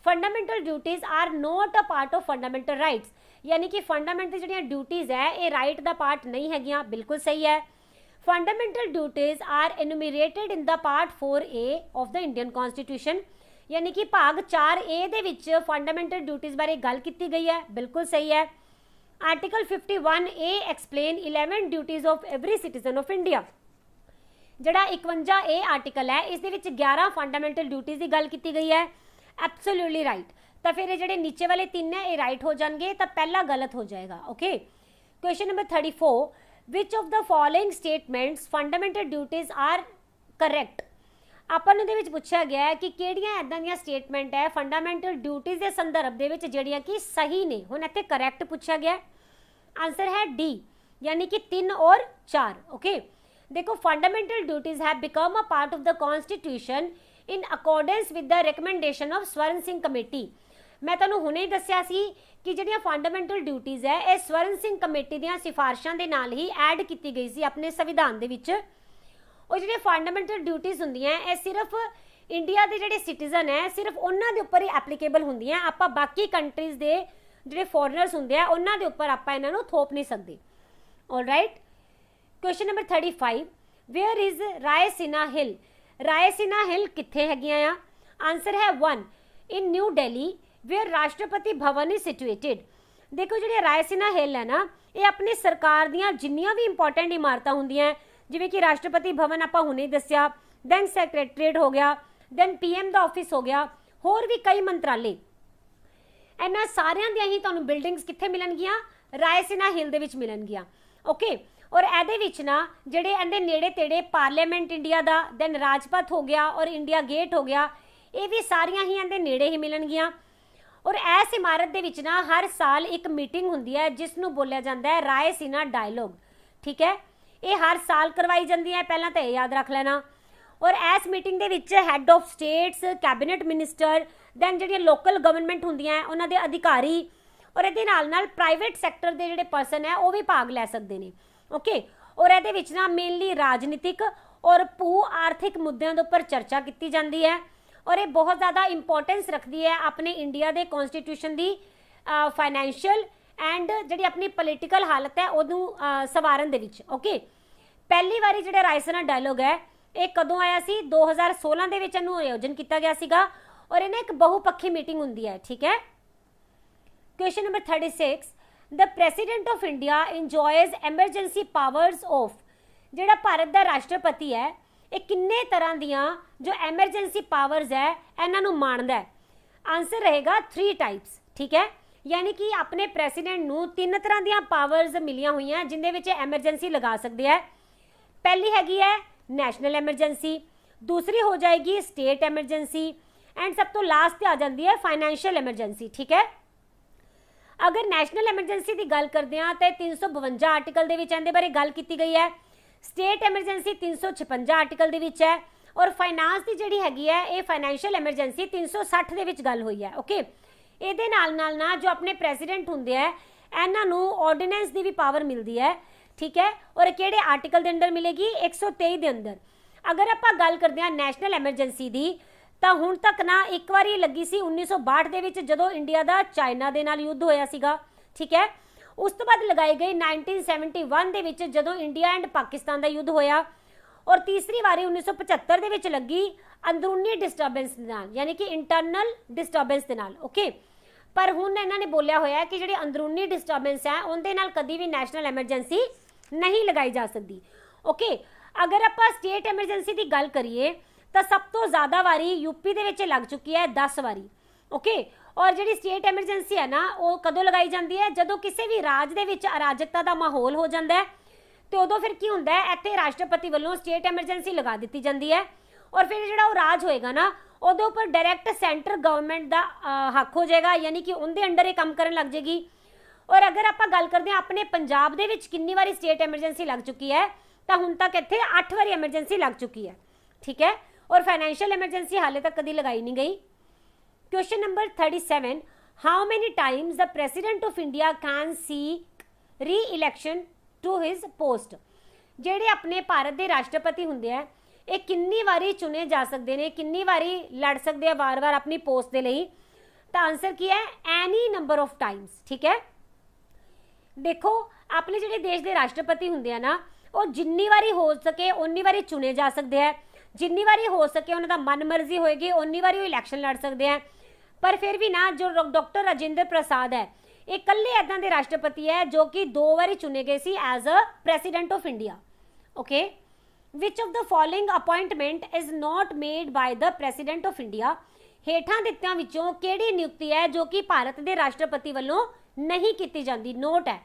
Fundamental duties are not a part of fundamental rights, यानी कि फंडामेंटल जिहड़ियां ड्यूटीज़ है ये राइट का पार्ट नहीं हैगियां, बिल्कुल सही है। Fundamental duties are enumerated in the part 4A of the Indian constitution, यानी कि भाग 4A दे विच फंडामेंटल ड्यूटीज़ बारे गल की गई है, बिल्कुल सही है। Article 51A explain 11 duties of every citizen of India. जिहड़ा 51A आर्टिकल है इस दे विच 11 फंडामेंटल ड्यूटीज़ की गल की गई है, एब्सोल्यूटली राइट। तो फिर ये नीचे वाले 3 है ये राइट हो जाएंगे, तो पहला गलत हो जाएगा। Okay, question number 34, which of the following statements fundamental duties are correct. अपन दे विच पूछा गया है कि किहड़ियां इदां दियां स्टेटमेंट है फंडामेंटल ड्यूटीज़ के संदर्भ दे विच जिहड़ियां कि सही ने। हुण इत्थे करैक्ट पूछा गया, आंसर है डी, यानी कि 3 और 4। ओके, देखो fundamental duties have become a part of the constitution in accordance with the recommendation of स्वर्ण सिंह कमेटी। मैं तुहानूं हुणे ही दस्सिया सी कि जिहड़ियां फंडामेंटल ड्यूटीज़ है ये स्वर्ण सिंह कमेटी दीयां सिफारिशां दे नाल ही ऐड की गई सी अपने संविधान दे विच। और जिहड़े फंडामेंटल ड्यूटीज़ हुंदियां ये सिर्फ इंडिया के जिहड़े सिटीजन है सिर्फ उन्हां दे उपर ही एप्लीकेबल हुंदियां, आपां बाकी कंट्रीज़ दे जिहड़े फॉरनर्स हुंदे आ उन्हां दे उपर आपां इन्हां नूं थोप नहीं सकदे। Alright, question number 35, where is Raisina hill. Raisina hill कित्थे हैगियां आ? आंसर है 1, इन new Delhi where Rashtrapati Bhavan is situated. देखो जी रायसीना हिल है ना, ये अपनी सरकार दियां जिन्नियां भी इंपॉर्टेंट इमारतां हुंदियां जिवें कि राष्ट्रपति भवन आपां हुणे दस्सिया, दैन सैक्रैटरीएट हो गया, दैन PM दा ऑफिस हो गया, होर भी कई मंत्रालय, इन्हां सारियां दियां ही तुहानूं बिल्डिंग्स कित्थे मिलणगियां? रायसीना हिल दे विच मिलणगियां। ओके, और इहदे विच ना जिहड़े इहदे नेड़े तेड़े पार्लीमेंट इंडिया दा, दैन राजपथ हो गया और इंडिया गेट हो गया, ये भी सारियां ही इहदे नेड़े ही मिलणगियां। और इस इमारत दे विच ना हर साल एक मीटिंग हुंदी है जिसनूं बोलिया जाता है रायसीना डायलॉग। ठीक है, ये हर साल करवाई जाती है, पहला तो यह याद रख लेना। और इस मीटिंग दे विच head of states, cabinet minister, then जिहड़ियां लोकल गवर्नमेंट हुंदियां उन्हां दे अधिकारी और इहदे नाल नाल प्राइवेट सैक्टर दे जिहड़े पर्सन है वो भी भाग लै सकदे ने। ओके, और इहदे विच ना मेनली राजनीतिक और भू आर्थिक मुद्दों के उपर चर्चा की जाती है और ये बहुत ज़्यादा इंपॉर्टेंस रखती है अपने इंडिया के कॉन्स्टिट्यूशन की फाइनैंशियल एंड जी अपनी पोलीटिकल हालत है उन्होंने सवारन दे विच। ओके, पहली बारी जो रायसीना डायलॉग है ये कदों आया सी? 2016 दे विच इहनूं आयोजन किया गया सीगा और इन्हें एक बहुपक्षी मीटिंग हुंदी है। ठीक है, question number 36, the president of India enjoys emergency powers of. जिहड़ा भारत का राष्ट्रपति है ये किन्ने तरह दियां जो एमरजेंसी पावर्स है इन्हां नूं माणदा है? आंसर रहेगा 3 टाइप्स। ठीक है, यानी कि अपने प्रेसिडेंट नूं 3 तरह दियां पावर्स मिलियां हुई हैं जिंदे विच एमरजेंसी लगा सकते हैं। पहली हैगी है नैशनल एमरजेंसी, दूसरी हो जाएगी स्टेट एमरजेंसी एंड सब तो लास्ट आ जाती है फाइनैंशियल एमरजेंसी। ठीक है, अगर नैशनल एमरजेंसी की गल करते हैं तो 352 आर्टिकल दे विच इहदे बारे गल की गई है, स्टेट एमरजेंसी 356 आर्टिकल दे विच है और फाइनांस की जिहड़ी हैगी है ये फाइनैंशियल एमरजेंसी 360 दे विच गल हुई है। ओके, इहदे नाल नाल ना जो अपने प्रेसिडेंट हुंदे है इन्हां नूं ऑर्डीनेंस की भी पावर मिलती है। ठीक है, और किहड़े आर्टिकल के अंदर मिलेगी? 123 के अंदर। अगर आप गल करते हैं नैशनल एमरजेंसी की तो हुण तक ना एक बारी लगी सी 1962 दे विच जदों इंडिया का चाइना दे नाल युद्ध होया सीगा। ठीक है, उस तो बाद लगाई गई 1971 दे विच जदों इंडिया एंड पाकिस्तान का युद्ध होया और तीसरी बारी 1975 दे विच लगी अंदरूनी डिस्टर्बेंस दे नाल, यानी कि इंटरनल डिस्टर्बेंस दे नाल। ओके, पर हुण इन्हां ने बोलिया होया कि जिहड़ी अंदरूनी डिस्टर्बेंस है उनदे नाल कदी भी नैशनल एमरजेंसी नहीं लगाई जा सकती। ओके, अगर आप स्टेट एमरजेंसी की गल करिए तो सब तो ज़्यादा वारी यूपी दे विच लग चुकी है 10 वारी। ओके, और जिहड़ी स्टेट एमरजेंसी है ना वो कदों लगाई जाती है, जदों किसी भी राज दे विच अराजकता का माहौल हो जाता है तो उदों फिर की हुंदा है, इत्थे राष्ट्रपति वालों स्टेट एमरजेंसी लगा दी जाती है और फिर जिहड़ा वो राज होएगा ना उहदे उपर डायरैक्ट सेंटर गवर्नमेंट का हक हो जाएगा, यानी कि उनके अंडर ही काम करन लग जाएगी। और अगर आप गल करते हैं अपने पंजाब दे विच कितनी बारी स्टेट एमरजेंसी लग चुकी है, तो हुण तक इत्थे 8 बारी एमरजेंसी लग चुकी है, ठीक है। और फाइनैंशियल एमरजेंसी हाले तक कभी लगाई नहीं गई। Question number 37, how many times the president of India can seek री इलैक्शन टू हिज पोस्ट। जेडे अपने भारत के राष्ट्रपति हुंदे है ये कितनी बारी चुने जा सकते हैं, कितनी बारी लड़ सकते हैं बार बार अपनी पोस्ट के लिए। तो आंसर की है एनी नंबर ऑफ टाइम्स, ठीक है। देखो अपने जिहड़े देश के राष्ट्रपति हुंदे हैं ना वो जिन्नी बारी हो सके उन्नी बारी चुने जा सकते हैं, जिन्नी बारी हो सके उन्होंने मन मर्जी होएगी उन्नी बारी वो इलैक्शन लड़ सकते हैं। पर फिर भी ना जो डॉक्टर राजेंद्र प्रसाद है ये कल्ले इदां दे राष्ट्रपति है जो कि 2 बारी चुने गए सी as a president of India. Okay, which of the following appointment is not made by the president of India. हेठां दित्तियां विचों किहड़ी नियुक्ति है जो कि भारत के राष्ट्रपति वालों नहीं की जाती। नोट है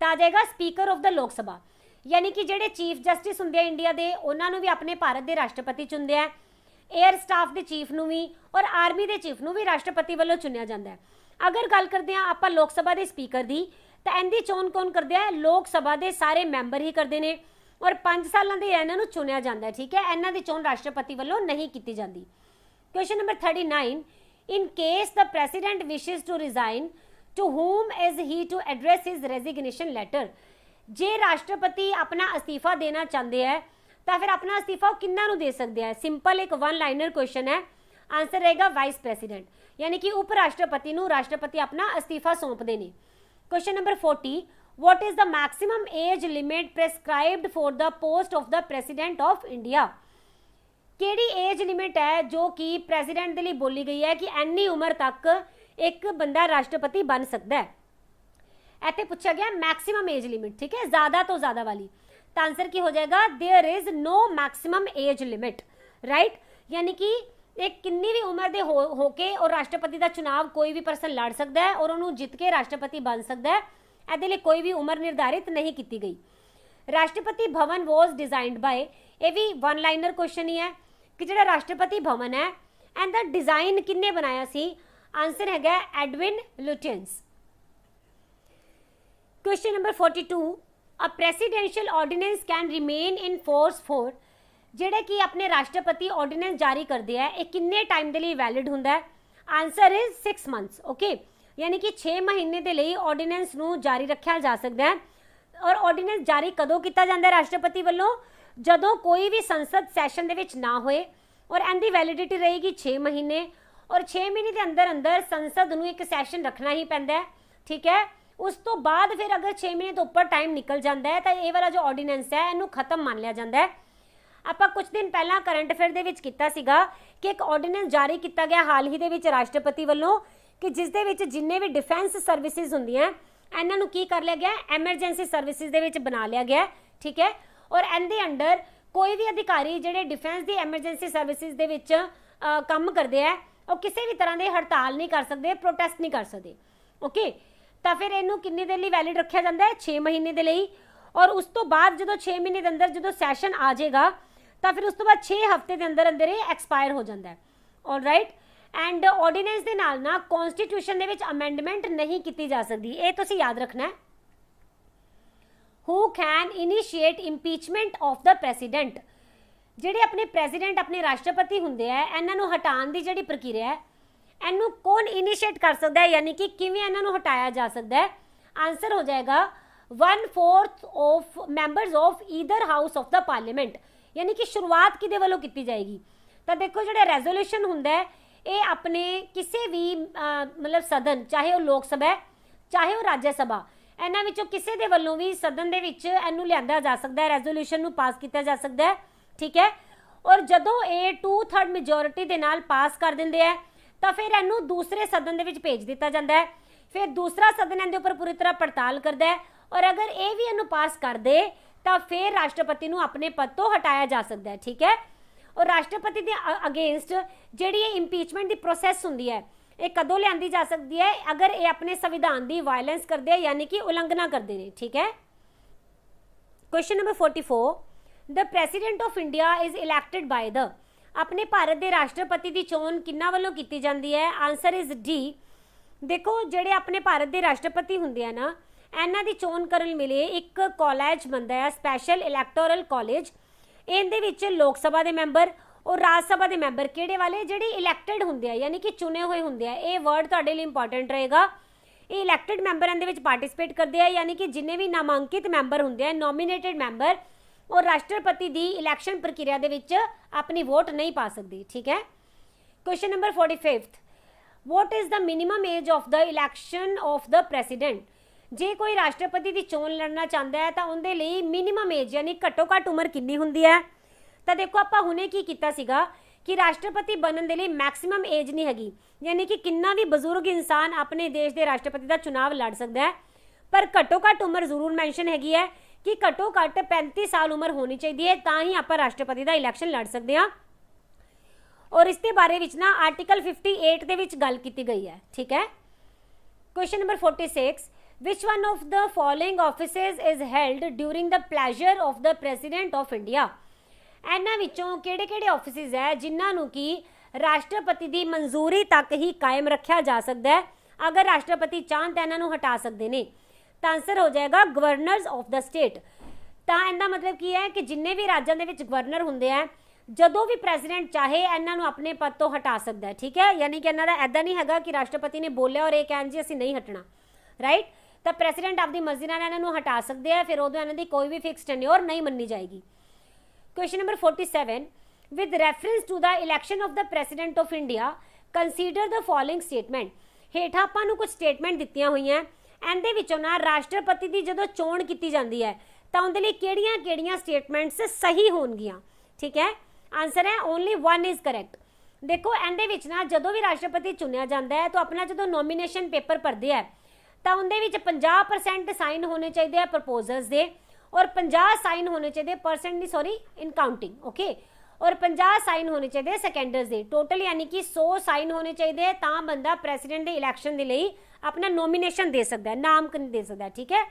तो आ जाएगा स्पीकर ऑफ द लोक सभा, यानी कि जेडे चीफ जस्टिस होंगे इंडिया के उन्होंने भी अपने भारत के राष्ट्रपति चुनते हैं, एयर स्टाफ के चीफ नूं भी और आर्मी के चीफ नूं भी राष्ट्रपति वालों चुनिया जाता है। अगर गल करते हैं आप लोक सभा के स्पीकर की तो इनकी चोन कौन करते हैं, लोक सभा के सारे मैंबर ही करते हैं और 5 सालों के इन्हों चुनिया जाता है, ठीक है। इन्हों की चोन राष्ट्रपति वालों नहीं की जाती। Question number 39, in case the president wishes to resign to whom is he to address his resignation letter। जे राष्ट्रपति अपना अस्तीफा देना चाहते हैं तो फिर अपना अस्तीफा किन्ना नूं दे सकते हैं। सिंपल एक 1 लाइनर क्वेश्चन है, आंसर रहेगा वाइस प्रेसिडेंट, यानी कि उप राष्ट्रपति नूं राष्ट्रपति अपना अस्तीफा सौंपते हैं। Question number 40, what is the maximum age limit prescribed for the post of the president of India. केड़ी एज लिमिट है जो कि प्रेसिडेंट के लिए बोली गई है कि इन्नी उम्र तक एक बंदा राष्ट्रपति बन सकता है। इत्थे पूछा गया मैक्सिमम एज लिमिट, ठीक है, ज्यादा तो ज्यादा वाली। तो आंसर की हो जाएगा there is no maximum age limit, right. यानी कि एक किन्नी भी उम्र दे होके और राष्ट्रपति का चुनाव कोई भी पर्सन लड़ सकता है और उन्होंने जित के राष्ट्रपति बन सकता है। इहदे लिए कोई भी उम्र निर्धारित नहीं की गई। Rashtrapati Bhavan was designed bye, ये भी 1 लाइनर क्वेश्चन ही है कि जो राष्ट्रपति भवन है एंड द डिजाइन किन्ने बनाया सी। आंसर है Edwin Lutyens. Question number 42, a presidential ordinance can remain in force for. जेडे कि अपने राष्ट्रपति ऑर्डिनेंस जारी करते हैं एक किन्ने टाइम के लिए वैलिड होंदा है। आंसर इज 6 मंथ्स, ओके, यानी कि 6 महीने के लिए ऑर्डिनेंस नूं जारी रखा जा सकता है। और ऑर्डिनेंस जारी कदों किया जाता है राष्ट्रपति वालों, जदों कोई भी संसद सैशन दे विच ना होए और इनकी वैलिडिटी रहेगी 6 महीने और 6 महीने के अंदर अंदर संसद नूं एक सैशन रखना ही पैंदा है, ठीक है। उस तो बाद फिर अगर 6 महीने तो ऊपर टाइम निकल जाता है तो ये वाला जो ऑर्डिनेंस है इनू खत्म मान लिया जाता है। आपां कुछ दिन पहला करंट अफेयर दे विच कीता सीगा कि एक ऑर्डिनेंस जारी किया गया हाल ही दे विच राष्ट्रपति वालों कि जिस दे विच जिन्ने भी डिफेंस सर्विसिज हुंदियां इन्हां नूं की कर लिया गया, एमरजेंसी सर्विसिज दे विच बना लिया गया, ठीक है। और इनके अंडर कोई भी अधिकारी जिहड़े डिफेंस दी एमरजेंसी सर्विसिज दे विच काम करते हैं और किसी भी तरह की हड़ताल नहीं कर सकते, प्रोटेस्ट नहीं कर सकते, ओके। तो फिर इनू किन्नी देर लिए वैलिड रखा जाता है 6 महीने के लिए। और उस तो बाद जो 6 महीने के अंदर जो सैशन आ जाएगा तो फिर उस तो बाद 6 हफ्ते के अंदर अंदर ये एक्सपायर हो जाता है, ऑल राइट। एंड ऑर्डिनेंस के नाल ना कॉन्स्टिट्यूशन दे विच अमेंडमेंट नहीं की जा सकती, ये तुसीं याद रखना है। हू can initiate impeachment of the president. जिहड़े अपने प्रेसिडेंट अपने राष्ट्रपति हुंदे है इन्हां नूं हटाउण दी जिहड़ी प्रक्रिया है इनू कौन इनिशिएट कर सकता है, यानी कि किवें इन्हां नूं हटाया जा सकता है। आंसर हो जाएगा 1/4 of members of either house of the parliament, यानी कि शुरुआत किहदे वालों की जाएगी। तो देखो जो रेजोल्यूशन हुंदा है ये अपने किसी भी मतलब सदन, चाहे वो लोक सभा है चाहे वो राज्य सभा, इन्हां विचों किसी दे वल्लों भी सदन दे विच इहनूं लिआंदा जा सकता है, रेजोल्यूशन नूं पास किया जा सकता है, ठीक है। और जदों ये 2/3 मेजोरिटी दे नाल पास कर दिंदे है तो फिर इनू दूसरे सदन दे विच भेज दिता जाता है। फिर दूसरा सदन इहदे उपर पूरी तरह पड़ताल करता है और अगर ये भी इनू पास कर दे तो फिर राष्ट्रपति नू अपने पद तो हटाया जा सकता है, ठीक है। और राष्ट्रपति के अगेंस्ट जिहड़ी ये इंपीचमेंट की प्रोसैस हुंदी है ये कदों लियांदी जा सकती है? अगर ये अपने संविधान की वायलेंस करते हैं यानी कि उलंघना करते हैं, ठीक है। Question number 44, the president of India is elected by the, अपने भारत के राष्ट्रपति की चोन किन्ना वालों की जाती है? Answer is D. देखो जेडे अपने भारत के राष्ट्रपति होंगे है ना, इन्हां दी चोन करन मिले एक कॉलेज बनता है, स्पैशल इलैक्टोरल कॉलेज। इहदे विच लोक सभा के मैंबर और राज सभा के मैंबर किहड़े वाले? जिहड़े इलैक्टेड होंगे हैं यानी कि चुने हुए होंगे हैं। ये वर्ड तुहाडे लई इंपॉर्टेंट रहेगा। ये इलैक्टेड मैंबर इहदे विच पार्टिसिपेट करते हैं यानी कि जिन्ने भी नामांकित मैंबर होंगे हैं, नॉमीनेटेड मैंबर, और राष्ट्रपति की इलैक्शन प्रक्रिया दे विच अपनी वोट नहीं पा सकती, ठीक है। Question number 45, what is the minimum age of the election of the president? जे कोई राष्ट्रपति की चोन लड़ना चाहता है तो उनके लिए मिनिमम एज यानी घट्टो घट्ट उम्र कितनी होंगी है? तो देखो आप हुणे की कीता सीगा कि राष्ट्रपति बनने के लिए मैक्सीमम एज नहीं हैगी, यानी कि कितना भी बजुर्ग इंसान अपने देश के राष्ट्रपति का चुनाव लड़ सकता है, पर घट्टो घट्ट उम्र जरूर मैंशन हैगी है कि घट्टो घट्ट 35 साल उम्र होनी चाहिए है, तां ही आप राष्ट्रपति का इलैक्शन लड़ सकते हैं। और इसके बारे में ना आर्टिकल 58 के विच गल की गई है, ठीक है। Question number 46, which one of the following offices is held during the pleasure of the president of India? इन्हां विचों किहड़े-किहड़े ऑफिसेज है जिन्हां की राष्ट्रपति की मंजूरी तक ही कायम रखा जा सकता है, अगर राष्ट्रपति चाहन तो इन्हां नूं हटा सकते हैं? तो आंसर हो जाएगा गवर्नर्स ऑफ द स्टेट। तो इहदा मतलब की है कि जिन्ने भी राज्यों के गवर्नर होंगे हैं, जदों भी प्रेसिडेंट चाहे इन्हां नूं अपने पद तो हटा सकता है, ठीक है। यानी कि इन्हां दा ऐदा नहीं हैगा कि राष्ट्रपति ने बोलिया और ये कहन जी असीं नहीं हटना, राइट। तो प्रेसिडेंट अपनी मर्जी नाल इन्हां नूं हटा सकते हैं, फिर उदों इन्हां दी कोई भी फिक्स टेन्योर नहीं मन्नी जाएगी। Question number 47, with reference to the election of the president of India consider the following statement. हेठ आपां नूं कुछ स्टेटमेंट दित्तियां हुई हैं, इहदे विचों ना राष्ट्रपति की जदों चोण की जाती है तो उहदे लई किहड़ियां-किहड़ियां स्टेटमेंट्स सही होणगियां, ठीक है। आंसर है ओनली वन इज करेक्ट। देखो इहदे विच ना जदों भी राष्ट्रपति चुनिया जाता है तो अपना जदों नॉमीनेशन पेपर भरते हैं तो उहदे विच 50% साइन होने चाहिए हैं प्रपोजल्स दे, और 50 साइन होने चाहिए परसेंट नहीं सॉरी इन काउंटिंग, ओके, और 50 साइन होने चाहिए सेकेंडर्स दे, टोटल यानी कि 100 साइन होने चाहिए तो बंदा प्रेसिडेंट के इलैक्शन के लिए अपना नॉमीनेशन दे सकता है, नामकरण दे सकता है, ठीक है।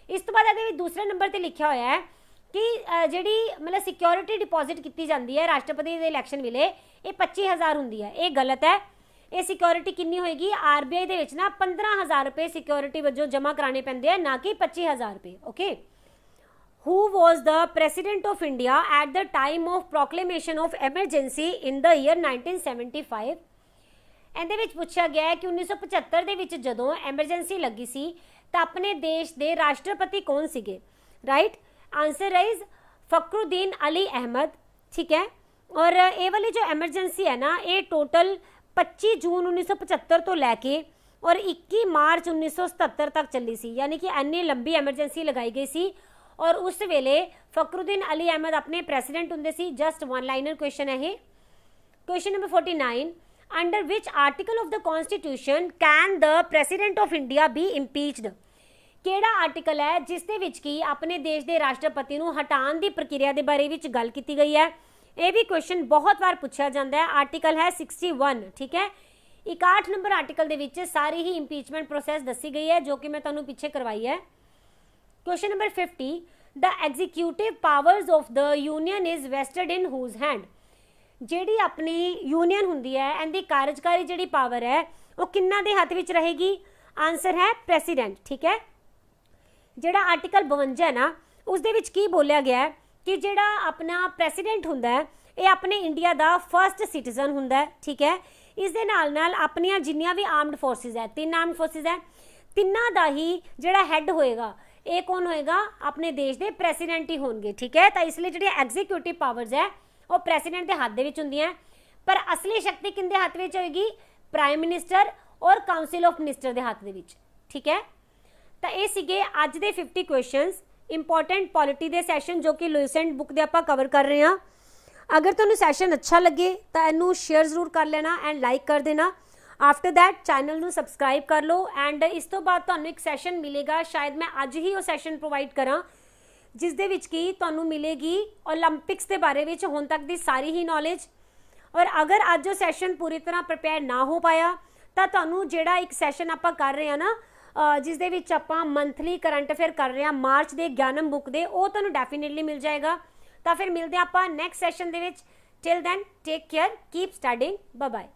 इस तो बाद ये दूसरे नंबर पर लिखा हुआ है कि जिहड़ी मतलब सिक्योरिटी डिपॉजिट की जाती है राष्ट्रपति के इलैक्शन वेले ये 25,000 होंगी है, ये गलत है। ये सिक्योरिटी कितनी होएगी? RBI दे विच ना 15,000 रुपये सिक्योरिटी वजों जमा कराने पैंदे हैं, ना कि 25,000 रुपये, okay. Who was the president of India at the time of proclamation of emergency in the year 1975? ਇਹਦੇ ਵਿੱਚ ਪੁੱਛਿਆ ਗਿਆ ਹੈ कि 1975 ਦੇ ਵਿੱਚ ਜਦੋਂ ਐਮਰਜੈਂਸੀ ਲੱਗੀ ਸੀ ਤਾਂ ਆਪਣੇ ਦੇਸ਼ ਦੇ ਰਾਸ਼ਟਰਪਤੀ ਕੌਣ ਸੀਗੇ, right. Answer is Fakhruddin Ali Ahmed, ठीक है। और ये वाली जो एमरजेंसी है ना ये टोटल 25 जून 1975 तो लैके और 21 मार्च 1977 तक चली सी, यानी कि इन्नी लंबी एमरजेंसी लगाई गई सी। और उस वेले फखरुद्दीन अली अहमद अपने प्रेसिडेंट होंगे सी। जस्ट वन लाइनर क्वेश्चन है ये। Question number 49, under which article of the constitution can the president of India be impeached? केड़ा आर्टिकल है जिस दे विच की अपने देश के राष्ट्रपति नूं हटाउण दी प्रक्रिया के बारे विच गल की गई है? ये भी क्वेश्चन बहुत बार पूछा जाता है। आर्टिकल है 61, ठीक है। 61 नंबर आर्टिकल दे विच सारी ही इंपीचमेंट प्रोसैस दसी गई है जो कि मैं तुहानूं पिछे करवाई है। Question number 50, the executive powers of the union is vested in whose hand? जिहड़ी अपनी यूनियन हुंदी है इहदी कार्यकारी जिहड़ी पावर है वो किन्ना दे हत्थ विच रहेगी? आंसर है प्रेसिडेंट, ठीक है। जिहड़ा आर्टिकल 52 है ना उस दे विच की बोलिया गया है कि जिहड़ा अपना प्रेसिडेंट हुंदा है ये अपने इंडिया दा फर्स्ट सिटीजन हुंदा है, ठीक है। इस दे नाल नाल अपनियां जिन्नियां भी आर्म्ड फोर्सिस है, 3 आर्म्ड फोर्सिस है, तिन्नां दा ही जिहड़ा हैड होएगा ये कौन होएगा? अपने देश के प्रेसिडेंट ही होंगे, ठीक है। तो इसलिए जिहड़ी एग्जीक्यूटिव पावर्स है वो प्रेसिडेंट के हाथ दे विच हुंदियां, पर असली शक्ति किंदे हाथ विच होएगी? प्राइम मिनिस्टर और काउंसिल ऑफ मिनिस्टर के हाथ दे विच, ठीक है। तो ये सीगे अज दे 50 क्वेश्चनस इंपॉर्टेंट पॉलिटी के सैशन जो कि लुसेंट बुक दे आपां कवर कर रहे हैं। अगर तुहानूं सैशन अच्छा लगे तो इनू शेयर जरूर कर लेना एंड लाइक कर देना। आफ्टर दैट चैनल नू सबसक्राइब कर लो एंड इस तो बाद तुहानूं एक सैशन मिलेगा, शायद मैं अज ही वो सैशन प्रोवाइड करा जिस दे विच की तुहानूं मिलेगी ओलंपिक्स के बारे में हुण तक की सारी ही नॉलेज। और अगर अज वो सैशन पूरी तरह प्रिपेयर ना हो पाया ਤਾਂ ਤੁਹਾਨੂੰ ਜਿਹੜਾ ਇੱਕ ਸੈਸ਼ਨ ਆਪਾਂ ਕਰ ਰਹੇ ਹਾਂ ਨਾ, ਜਿਸ ਦੇ ਵਿੱਚ ਆਪਾਂ ਮੰਥਲੀ ਕਰੰਟ ਅਫੇਅਰ ਕਰ ਰਹੇ ਹਾਂ ਮਾਰਚ ਦੇ ਗਿਆਨਮ ਬੁੱਕ ਦੇ, ਉਹ ਤੁਹਾਨੂੰ ਡੈਫੀਨੇਟਲੀ ਮਿਲ ਜਾਏਗਾ। ਤਾਂ ਫਿਰ ਮਿਲਦੇ ਆਪਾਂ ਨੈਕਸਟ ਸੈਸ਼ਨ ਦੇ ਵਿੱਚ। Till then take care, keep studying, bye bye.